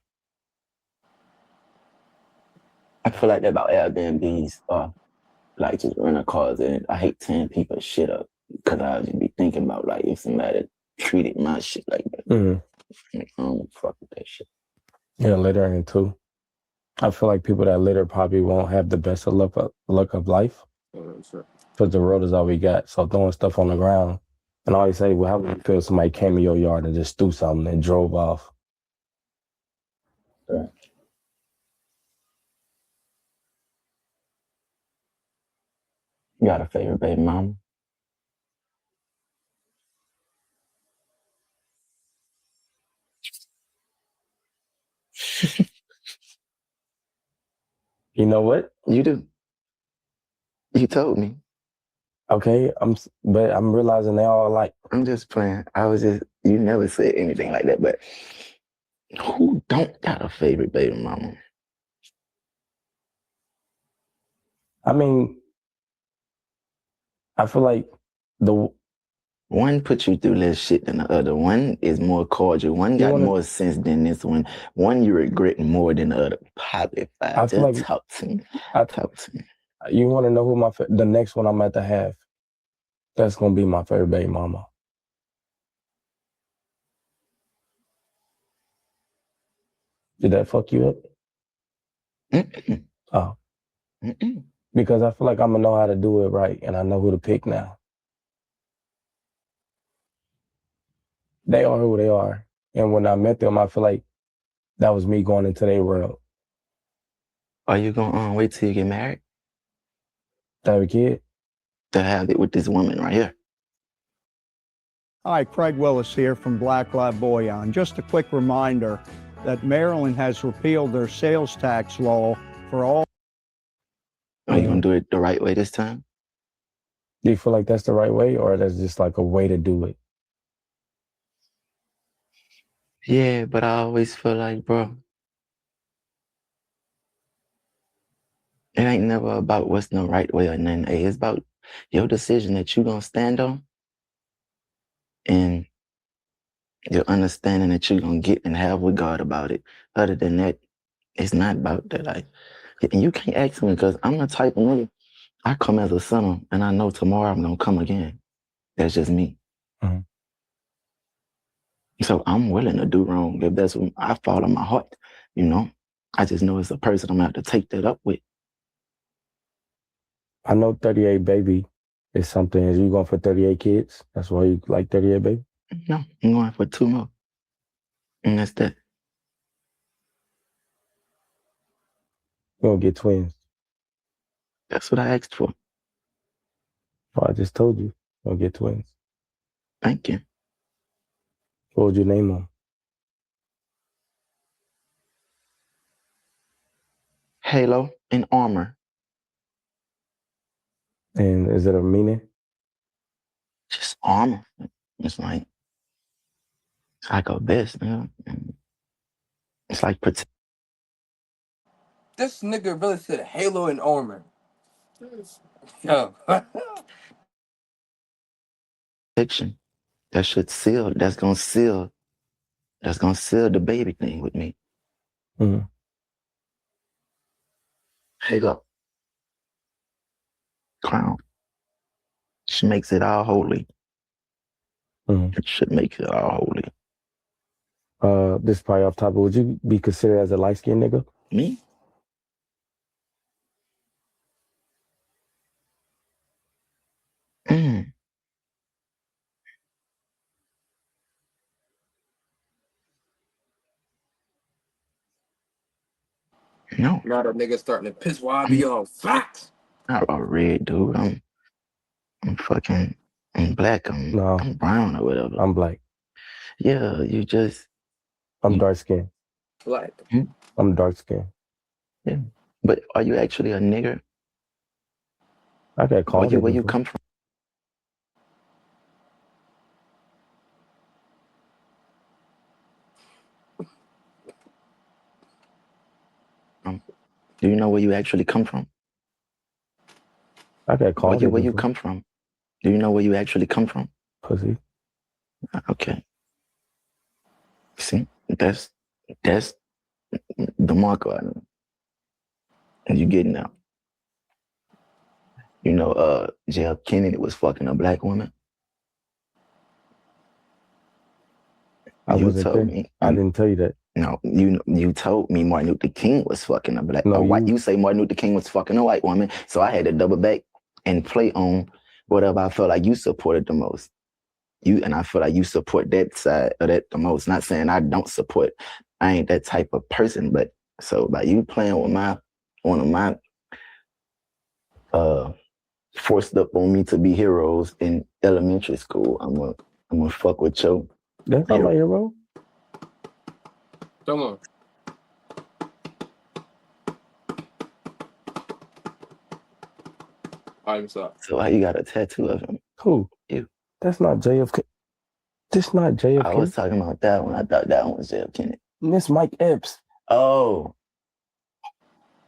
I feel like that about Airbnbs or like just renting cars, and I hate tearing people's shit up because I just be thinking about like if somebody treated my shit like that.
Mm-hmm.
I don't fuck with that shit.
Yeah, littering too. I feel like people that litter probably won't have the best of luck of life because the road is all we got. So throwing stuff on the ground, and I always say, well, how would you feel somebody came in your yard and just threw something and drove off?
Right. You got a favorite baby mama?
You know what?
You do. You told me.
Okay, but I'm realizing they all alike.
I'm just playing. You never said anything like that, but who don't got a favorite baby mama?
I mean, I feel like the
one put you through less shit than the other. One is more cordial. One got more sense than this one. One you regret more than the other. Probably five.
I feel
Just
like
talk to me. Talk to me.
You want to know who the next one I'm at to have? That's gonna be my favorite baby mama. Did that fuck you up?
Mm-mm.
Oh.
Mm-mm.
Because I feel like I'm gonna know how to do it right, and I know who to pick now. They are who they are, and when I met them, I feel like that was me going into their world.
Are you gonna wait till you get married
to have a kid?
To have it with this woman right here.
Hi, Craig Willis here from Black Lab Boyan. Just a quick reminder that Maryland has repealed their sales tax law for all.
Are you gonna do it the right way this time?
Do you feel like that's the right way, or that's just like a way to do it?
Yeah, but I always feel like, bro, it ain't never about what's the right way or nothing. Hey, it's about your decision that you gonna stand on and your understanding that you gonna get and have with God about it. Other than that, it's not about that. Like, and you can't ask me because I'm the type of nigga, I come as a sinner and I know tomorrow I'm gonna come again. That's just me.
Mhm.
So I'm willing to do wrong if that's what I follow my heart, you know. I just know it's a person I'm gonna have to take that up with.
I know 38 Baby is something. Is you going for 38 kids? That's why you like 38 Baby?
No, I'm going for 2 more. And that's that.
You're going to get twins.
That's what I asked for.
Oh, I just told you. You're going to get twins.
Thank you.
What would you name them?
Halo and armor.
And is it a meaning?
Just armor. It's like a vest, you know? It's like
This nigga really said Halo and armor. Yo.
protection. That should seal. That's gonna seal the baby thing with me.
Mm-hmm.
Halo. Crown. She makes it all holy.
Mm-hmm.
It should make it all holy.
This is probably off topic. Would you be considered as a light-skinned nigga?
Me? Mm. No.
Now that nigga starting to piss while I be on facts.
Not a red dude. I'm black. I'm brown or whatever.
I'm black.
Yeah, you just.
I'm dark skinned.
Black.
I'm dark skinned.
Yeah. But are you actually a nigger?
I got called
Where you come from? Do you know where you actually come from?
I got called
Where you come from? Do you know where you actually come from?
Pussy.
Okay. See, that's the marker I know. And you getting out. You know, J.F. Kennedy was fucking a black woman.
I wasn't there. I didn't tell you that.
No, you told me Martin Luther King was fucking a black.
No,
you say Martin Luther King was fucking a white woman, so I had to double back and play on whatever I felt like you supported the most. And I feel like you support that side of that the most. Not saying I don't support. I ain't that type of person, but so by you playing with one of my forced up on me to be heroes in elementary school, I'm gonna fuck with you.
That's not my hero.
Come on. I'm sorry.
So why you got a tattoo of him?
Who?
You.
That's not JFK. This not JFK.
I was talking about that one. I thought that one was JFK.
This Mike Epps.
Oh.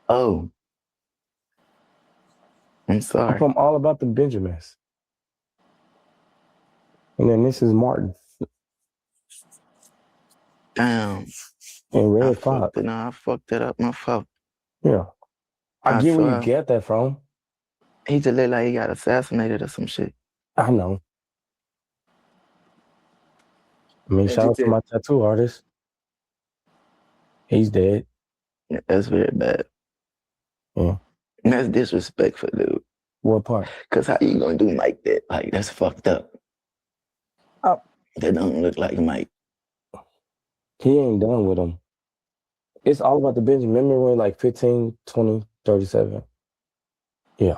I'm sorry.
I'm from All About the Benjamins. And then this is Martin.
Damn.
And Red Fox.
I fucked it up. My fault.
Yeah. I get where you get that from.
He just looked like he got assassinated or some shit.
I know. I mean, shout out to my tattoo artist. He's dead.
Yeah, that's very bad.
Yeah.
And that's disrespectful, dude.
What part?
Because how you gonna do like that? Like, that's fucked up. That don't look like Mike.
He ain't done with him. It's All About the Benjamin. Remember when like 15, 20, 37? Yeah.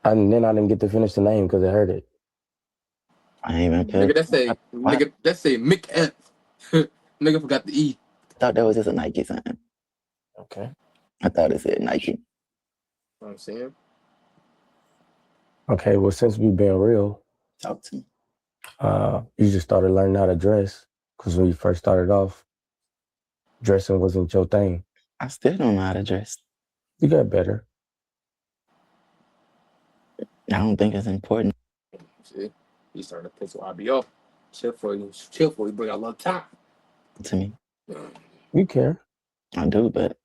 And then I didn't get to finish the name because I heard it.
I ain't even
Nigga, that say Mick F. Nigga forgot the E.
I thought that was just a Nike sign.
Okay.
I thought it said Nike.
You know what I'm saying?
Okay, well, since we've been real,
talk to me.
You just started learning how to dress. Because when you first started off, dressing wasn't your thing.
I still don't know how to dress.
You got better.
I don't think it's important
See, he started to piss YB off. Chill for you, bring a little time.
to me.
You care.
I do, but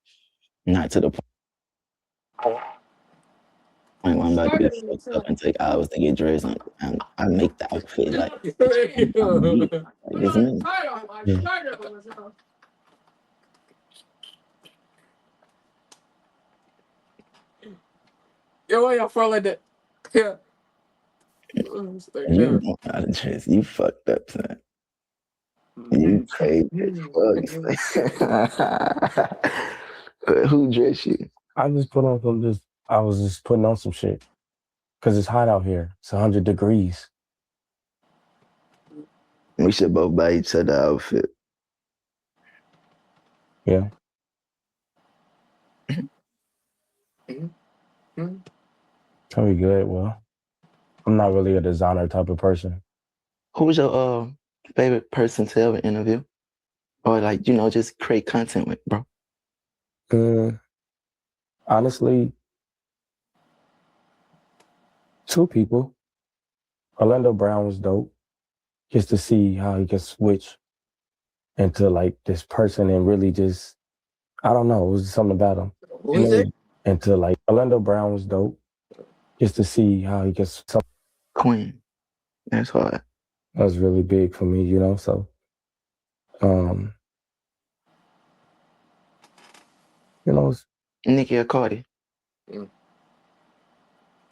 not to the point. Like when I'm about to get fucked up and take hours to get dressed, and I make the outfit like me. Like it's me. Yeah.
Yo, why y'all fall like that? Yeah.
You don't know how to dress. You fucked up, son. You crazy as fuck. Who dressed you?
I just put on some I was just putting on some shit. Because it's hot out here. It's 100 degrees.
We should both buy each other outfit.
Yeah. Can we good? Well, I'm not really a designer type of person.
Who was your favorite person to ever interview? Or like, you know, just create content with, bro?
Honestly, 2 people. Orlando Brown was dope. Just to see how he can switch into like this person and really just, I don't know, it was something about him.
Who is it?
Into like, Orlando Brown was dope. Just to see how he gets.
Queen. That's hard.
That was really big for me, you know, so. You know,
Nicki or Cardi?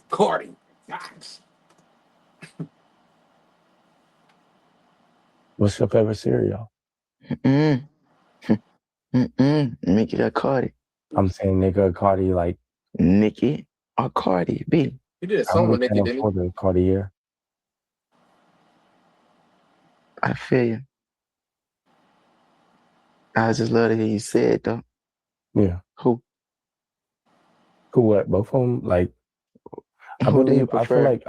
Cardi. Nice.
What's your favorite cereal?
Nicki or Cardi?
I'm saying nigga or Cardi, like.
Nicki or Cardi B?
You did a song with Nicki, didn't you?
The Cartier.
I feel you. I just love to hear you say it, though.
Yeah.
Who?
Who what? Both of them? Like,
Who do you prefer?
I feel like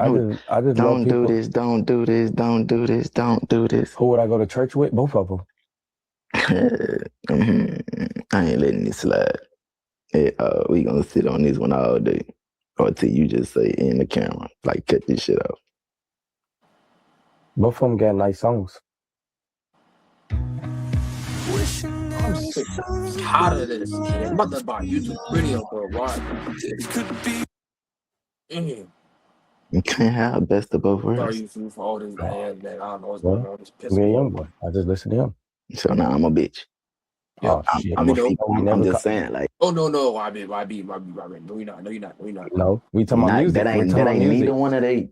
I just
don't
love people.
Do this, don't do this, don't do this, don't do this.
Who would I go to church with? Both of them.
I ain't letting this slide. Hey, we gonna sit on this one all day. Or till you just say in the camera, like cut this shit off.
Both of them got nice songs.
I'm sick. Tired of this. I'm about to buy a YouTube video for a while.
You can't have best of both
Sorry,
worlds.
YouTube for all this bad that I don't know what's
Well,
going on. This piss
be a
me
young
off.
boy. I just listen to him.
So now I'm a bitch.
Oh, shit.
I'm just saying, like.
Oh, no. YB. No, you're not.
No, we talking about music.
That ain't neither one of they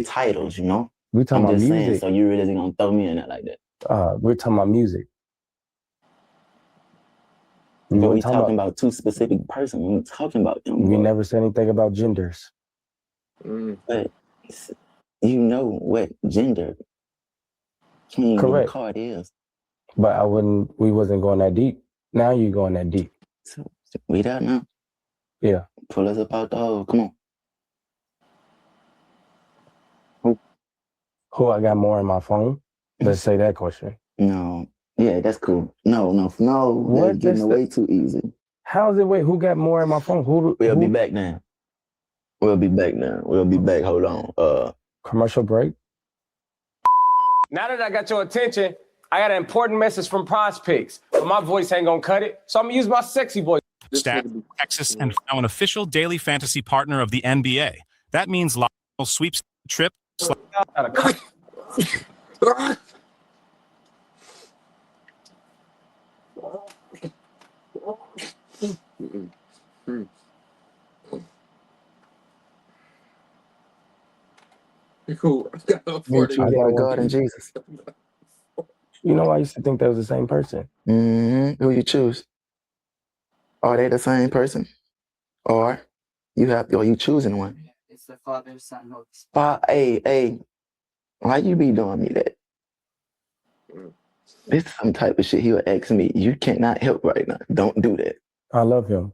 titles, you know?
We talking about music.
Saying, so you really gonna throw me in it like that?
We're talking about music.
But we talking about 2 specific persons. We talking about them.
We never said anything about genders.
But you know what gender King and Card is.
But we wasn't going that deep. Now you're going that deep.
So we don't know.
Yeah.
Pull us up out the hole. Come on.
Who I got more in my phone? Let's say that question.
No. Yeah, that's cool. No. That's getting away too easy.
How is it? Wait, who got more in my phone?
We'll be back now. We'll be back. Hold on.
Commercial break.
Now that I got your attention, I got an important message from Prize Picks, but my voice ain't gonna cut it, so I'm gonna use my sexy voice.
Texas, and now an official daily fantasy partner of the NBA. That means Lionel sweeps trip.
Cool.
I got God and Jesus.
You know, I used to think they was the same person.
Who you choose? Are they the same person? Or you choosing one?
It's the Father, Son, Holy Spirit.
Hey, why you be doing me that? This is some type of shit he would ask me. You cannot help right now. Don't do that.
I love him.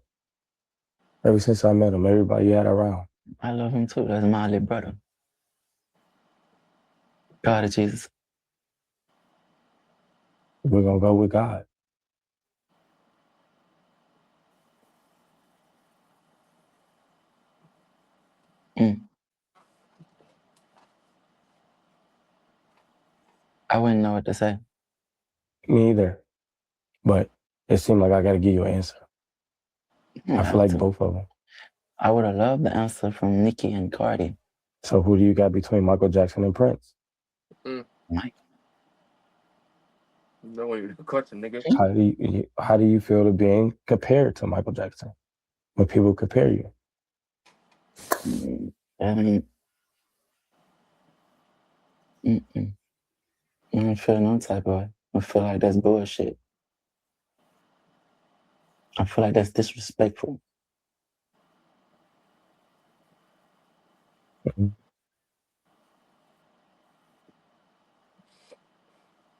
Ever since I met him, everybody had around.
I love him too. That's my little brother. God of Jesus.
We're gonna go with God.
I wouldn't know what to say.
Me either. But it seemed like I gotta give you an answer. I feel like both of them.
I would have loved the answer from Nicki and Cardi.
So who do you got between Michael Jackson and Prince?
Mike.
No one question, nigga.
How do you feel to being compared to Michael Jackson? When people compare you?
I mean, I don't feel no type of way. I feel like that's bullshit. I feel like that's disrespectful.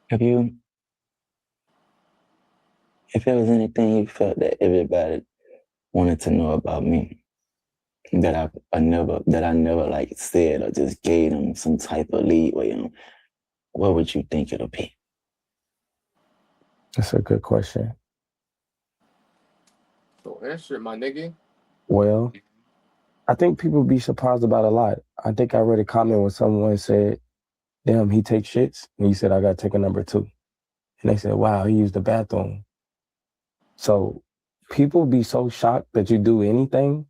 If there was anything you felt that everybody wanted to know about me, that I never like said or just gave them some type of leeway on, what would you think it'll be?
That's a good question.
So answer it, my nigga.
Well, I think people be surprised about a lot. I think I read a comment where someone said, damn, he takes shits. And you said, I got to take a number 2. And they said, wow, he used the bathroom. So people be so shocked that you do anything.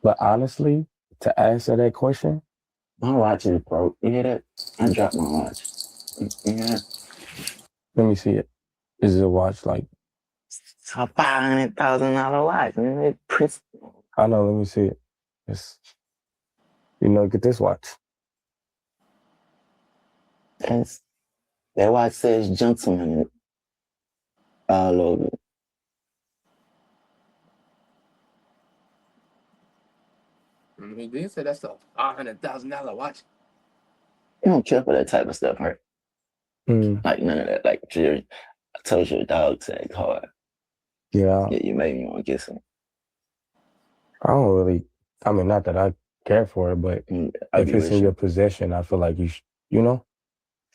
But honestly, to answer that question.
My watch is broke. You hear that? I dropped my watch. You hear that?
Let me see it. Is it a watch like?
It's a $500,000 watch, man.
I know, let me see it. It's, get this watch.
That watch says gentleman all over it.
He did say that's a $500,000 watch.
You don't care for that type of stuff, right? Like none of that. Like Jerry, I told you a dog tag hard.
Yeah.
You made me want to get some.
I don't really, not that I care for it, but if it's in your possession, I feel like you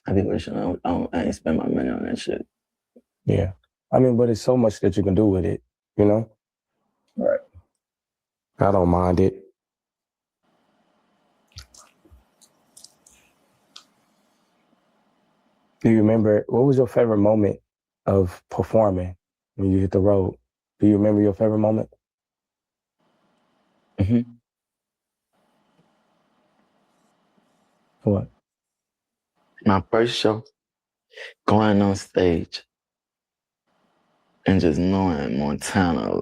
I be wishing I ain't spend my money on that shit.
Yeah. But it's so much that you can do with it,
Right.
I don't mind it. Do you remember, what was your favorite moment of performing when you hit the road? Do you remember your favorite moment? What?
My first show, going on stage and just knowing Montana,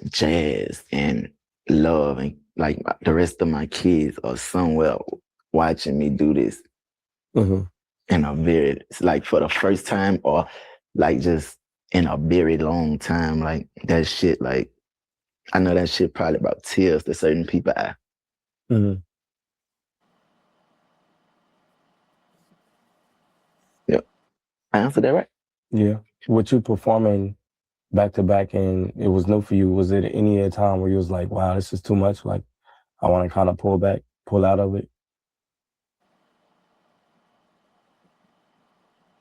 jazz and love and like the rest of my kids are somewhere watching me do this. In a very, like for the first time or like just in a very long time, like that shit, like I know that shit probably brought tears to certain people. Yep. I answered that right?
Yeah. With you performing back to back and it was new for you, was it any other time where you was like, wow, this is too much? Like, I want to kind of pull out of it?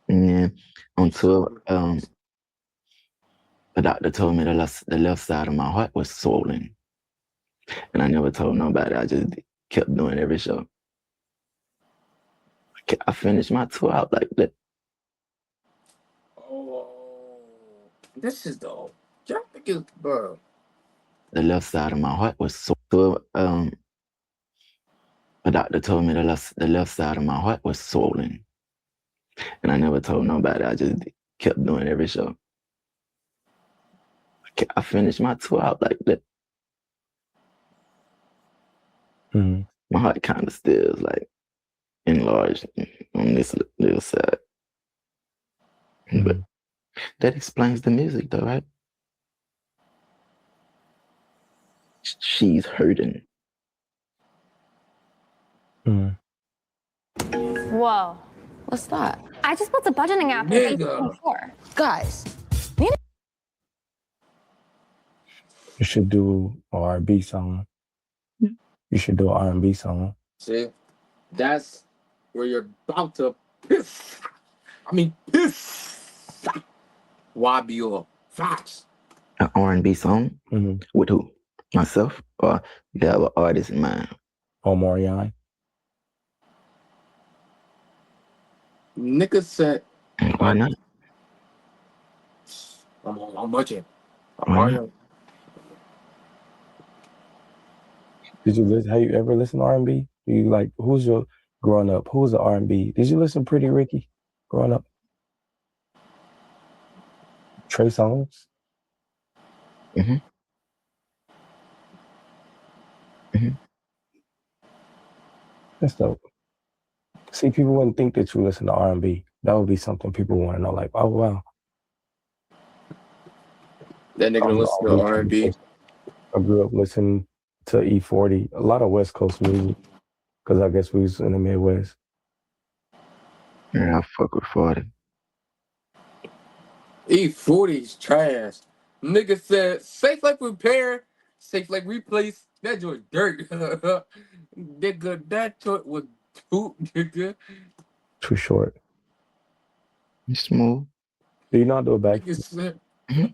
Yeah. On tour, the doctor told me the left side of my heart was swollen. And I never told nobody. I just kept doing every show. I finished my tour out like that.
Oh, this is the y'all think it's bro.
The left side of my heart was swollen. The doctor told me the left side of my heart was swollen. And I never told nobody. I just kept doing every show. I finished my tour out like that. My heart kind of still is like enlarged on this little side. But that explains the music though, right? She's hurting.
Whoa. What's that? I just built a budgeting app in 2024. Guys.
You should do an R&B song. You should do an R&B song.
See, that's where you're about to piss. I mean, piss. YBO. Facts.
An R&B song?
Mm-hmm.
With who? Myself? Or you have an artist in mind?
Omarion.
Nigga said.
Why not?
I'm watching.
Why not?
Did you listen? Have you ever listened to R&B? Do you like, who's your, growing up, who's the R&B? Did you listen to Pretty Ricky growing up? Trey Songz?
Mm-hmm. Mm-hmm.
That's dope. See, people wouldn't think that you listen to R&B. That would be something people want to know, like, oh, wow.
That nigga don't listen to R&B.
I grew up listening to E40, a lot of West Coast music, because I guess we was in the Midwest.
Yeah, I fuck with 40.
E40's trash. Nigga said, safe like repair, safe like replace. That joint dirt. Nigga, that joint was too, nigga.
Too short.
It's smooth.
Do you not do a back?
Nigga said,
Mm-hmm.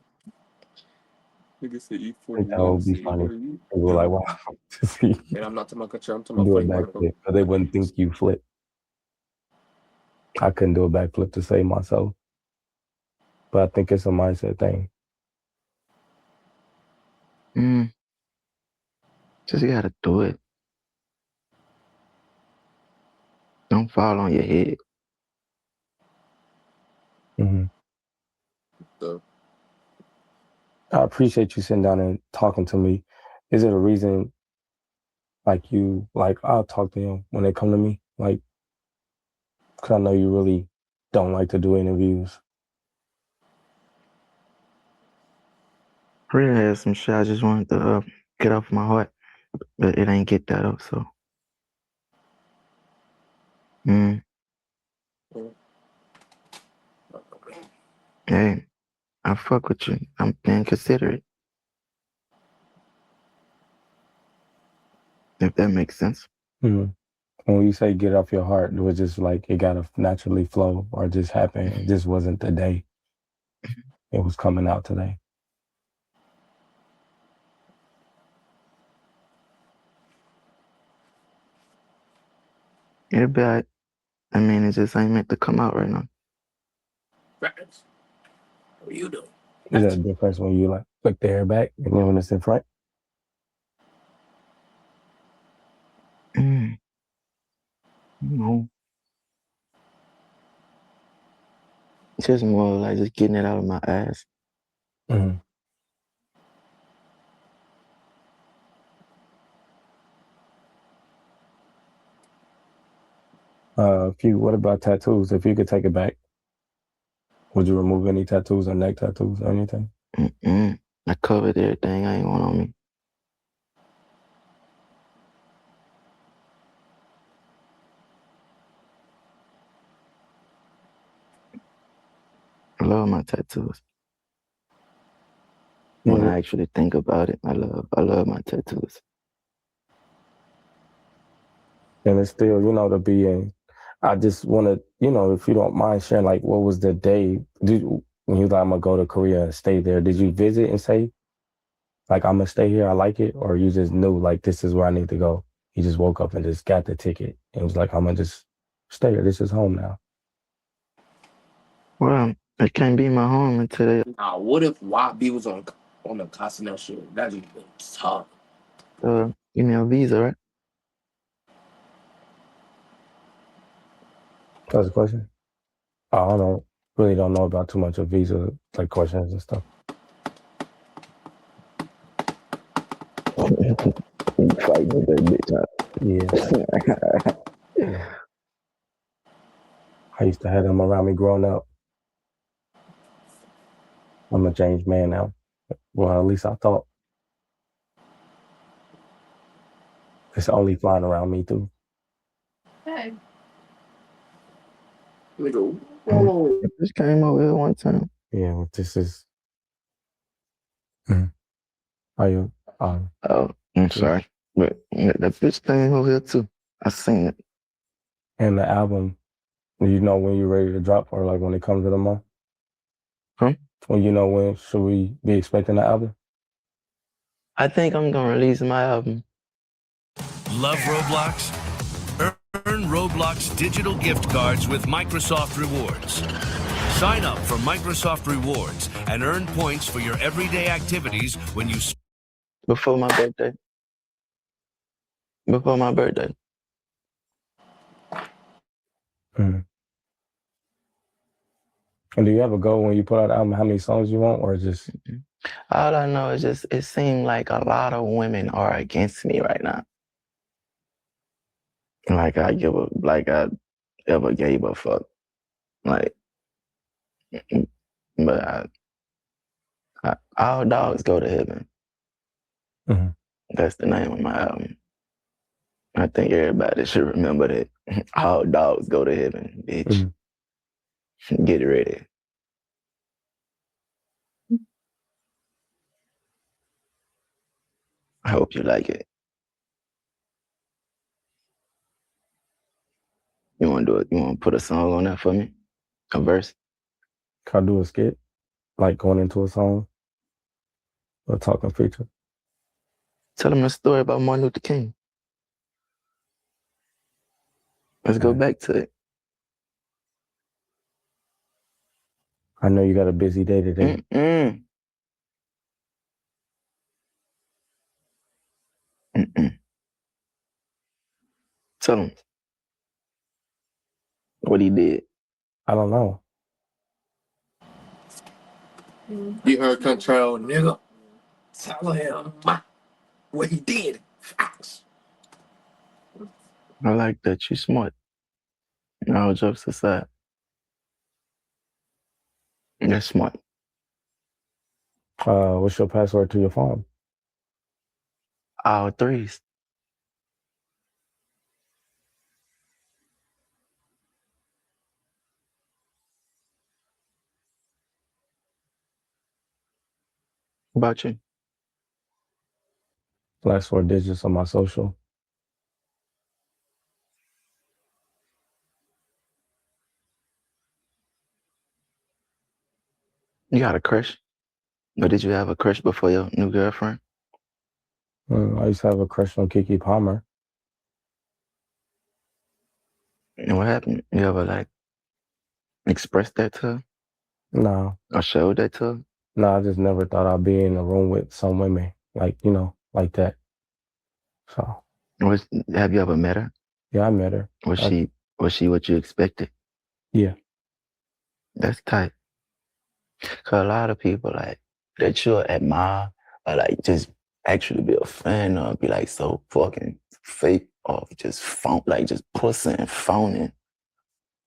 nigga said
I
E40.
think that would be funny. People were like, wow. To see
And I'm not talking about country, I'm talking
do a
about funny
backflip, but they wouldn't think you flip. I couldn't do a backflip to save myself. But I think it's a mindset thing.
Just gotta do it. Don't fall on your head.
Mm-hmm. I appreciate you sitting down and talking to me. Is it a reason, like you, like I'll talk to him when they come to me? Like, because I know you really don't like to do interviews.
I really had some shit I just wanted to get off my heart, but it ain't get that up, so. Hey, I fuck with you. I'm being considerate. If that makes sense.
Mm-hmm. When you say get off your heart, it was just like it gotta naturally flow or just happen. It just wasn't the day. It was coming out today.
It'll be alright. I mean, it just ain't meant to come out right now.
Facts. What you doing?
Is that a difference when you like flick the hair back and then when it's in front?
No. It's just more like just getting it out of my ass.
Mm-hmm. What about tattoos? If you could take it back, would you remove any tattoos or neck tattoos or anything?
I covered everything I ain't want on me. I love my tattoos. When I actually think about it, I love my tattoos.
And it's still, to be in. I just want to, if you don't mind sharing, like, what was the day? When you thought I'm gonna go to Korea and stay there, did you visit and say, like, I'm gonna stay here, I like it, or you just knew, like, this is where I need to go? You just woke up and just got the ticket and was like, I'm gonna just stay here. This is home now.
Well, it can't be my home until they.
Nah, what if YB was on the Costinell shit? That'd be tough.
Give me a visa, right?
That's a question. I really don't know about too much of visa like questions and stuff.
Fighting with that bitch out.
Yeah. I used to have them around me growing up. I'm a changed man now. Well, at least I thought. It's only flying around me too.
Hey. Nigga, whoa.
Just came over here one time.
Yeah, this is. Are you?
Oh, I'm sorry. But that bitch came over here too. I seen it.
And the album Do you know when you're ready to drop, or like when it comes to the month?
Huh?
When you know when should we be expecting the album?
I think I'm gonna release my album.
Love Roblox? Earn Roblox digital gift cards with Microsoft Rewards. Sign up for Microsoft Rewards and earn points for your everyday activities when you...
Before my birthday. Before my birthday.
And do you have a goal when you put out the album, how many songs you want, or just...
All I know is just, it seems like a lot of women are against me right now. Like I ever gave a fuck. Like, but all dogs go to heaven. That's the name of my album. I think everybody should remember that. All dogs go to heaven, bitch. Get ready. I hope you like it. You want to do it? You want to put a song on that for me? A verse?
Can I do a skit? Like going into a song? Or talking feature?
Tell them a story about Martin Luther King. Let's go back to it.
I know you got a busy day today.
Tell him what he did.
I don't know.
You heard Control, nigga. Tell him what he did. Facts.
I like that. You smart. All jokes aside. You're smart.
What's your password to your phone?
All threes. What about you?
Last 4 digits on my social.
You got a crush? Or did you have a crush before your new girlfriend?
I used to have a crush on Keke Palmer.
And what happened? You ever like expressed that to her?
No.
Or showed that to her?
No, I just never thought I'd be in a room with some women, like, you know, like that. So.
Have you ever met her?
Yeah, I met her.
Was she what you expected?
Yeah.
That's tight. Cause a lot of people like that you'll admire or like just actually be a fan of, be like so fucking fake or just just pussy and phony.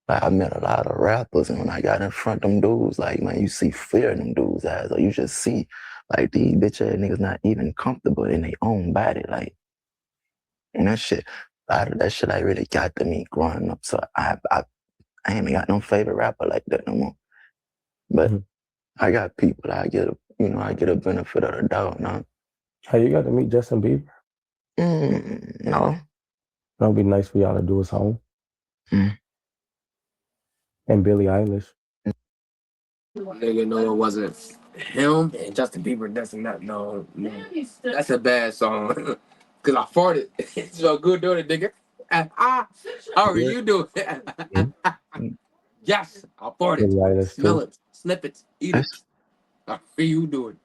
Like I met a lot of rappers, and when I got in front of them dudes, like man, you see fear in them dudes' eyes, or you just see like these bitch ass niggas not even comfortable in their own body, like. And that shit, that shit like really got to me growing up. So I ain't got no favorite rapper like that no more. But I got people I get a benefit of the doubt now.
Hey, you got to meet Justin Bieber?
No.
That would be nice for y'all to do a song. And Billie Eilish.
Nigga, no, it wasn't him and Justin Bieber. That's not no. That's a bad song. Cause I farted. It's so good doing it, nigga. How are you doing? Yes, I farted. Smell it, sniff it, eat it. How are you doing?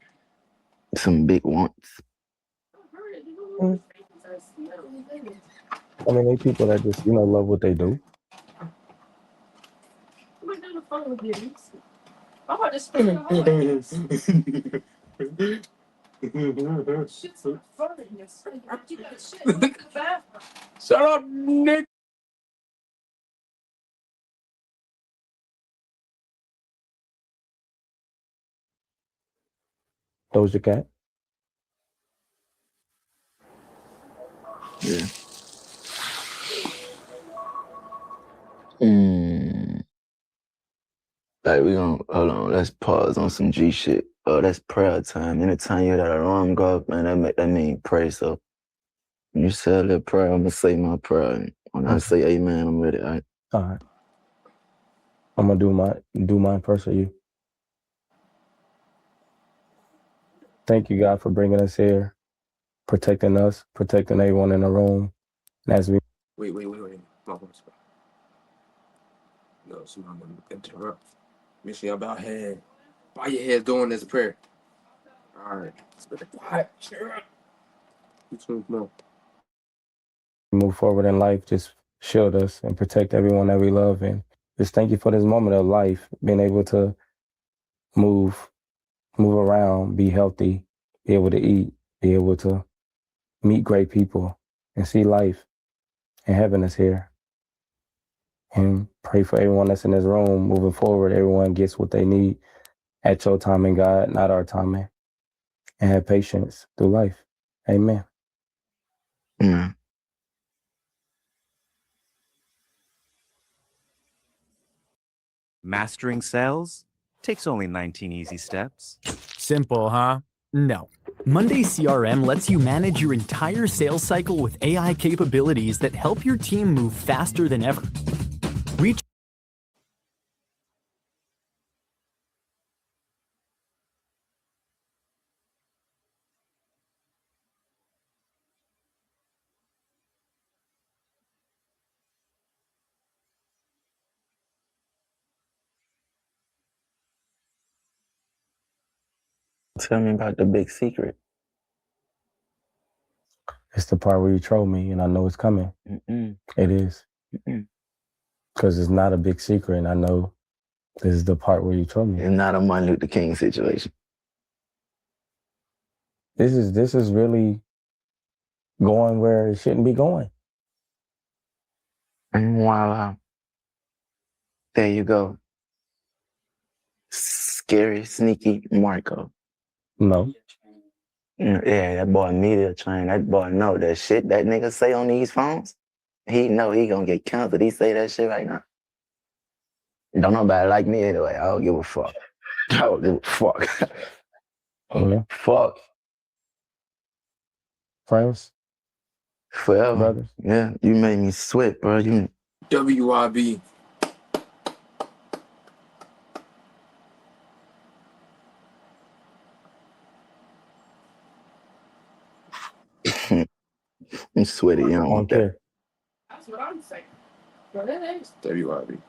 Some big wants.
I mean, they people that just, love what they do.
Shut up, Nick.
Doja Cat.
Yeah. Like we gonna hold on. Let's pause on some G shit. That's prayer time. Anytime you hear that alarm go up, man, that mean pray. So when you say a little prayer, I'm gonna say my prayer. And when I say amen, I'm with it. All right.
All right. I'm gonna do mine first for you. Thank you, God, for bringing us here, protecting us, protecting everyone in the room. And as we
Wait. Come on. No, someone gonna interrupt. Make sure y'all bow head. Bow your head doing this prayer. Alright. It's been quiet. Cheer up. No.
move forward in life, just shield us and protect everyone that we love. And just thank you for this moment of life, being able to move around, be healthy, be able to eat, be able to meet great people and see life and heaven is here. And pray for everyone that's in this room moving forward. Everyone gets what they need at your timing, God, not our timing. And have patience through life. Amen.
Mm.
Mastering sales takes only 19 easy steps.
Simple, huh? No. Monday CRM lets you manage your entire sales cycle with AI capabilities that help your team move faster than ever. Reach
Tell me about the big secret.
It's the part where you troll me and I know it's coming.
Mm-mm.
It is. Because it's not a big secret and I know this is the part where you troll me.
It's not a Martin Luther King situation.
This is really going where it shouldn't be going.
And voila. There you go. Scary, sneaky Marco.
No.
Yeah, that boy media trained. That boy know that shit that nigga say on these phones. He know he gonna get canceled. He say that shit right now. Don't nobody like me anyway. I don't give a fuck. I don't give a fuck. Fuck.
Friends?
Forever.
Brothers?
Yeah, you made me sweat, bro. You
WIB.
I'm sweaty. You don't want that.
That's what I'm saying. Well, that is WIB.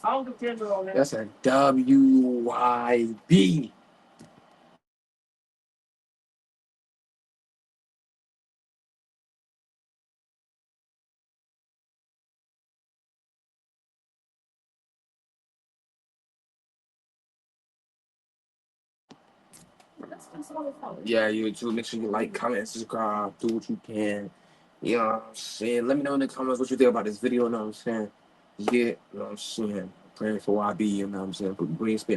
I'll depend on that. That's a WYB. Yeah, YouTube. Make sure you like, comment, subscribe, do what you can. You know what I'm saying? Let me know in the comments what you think about this video. You know what I'm saying? Yeah, you know what I'm saying? Praying for YB, you know what I'm saying? Put green spin.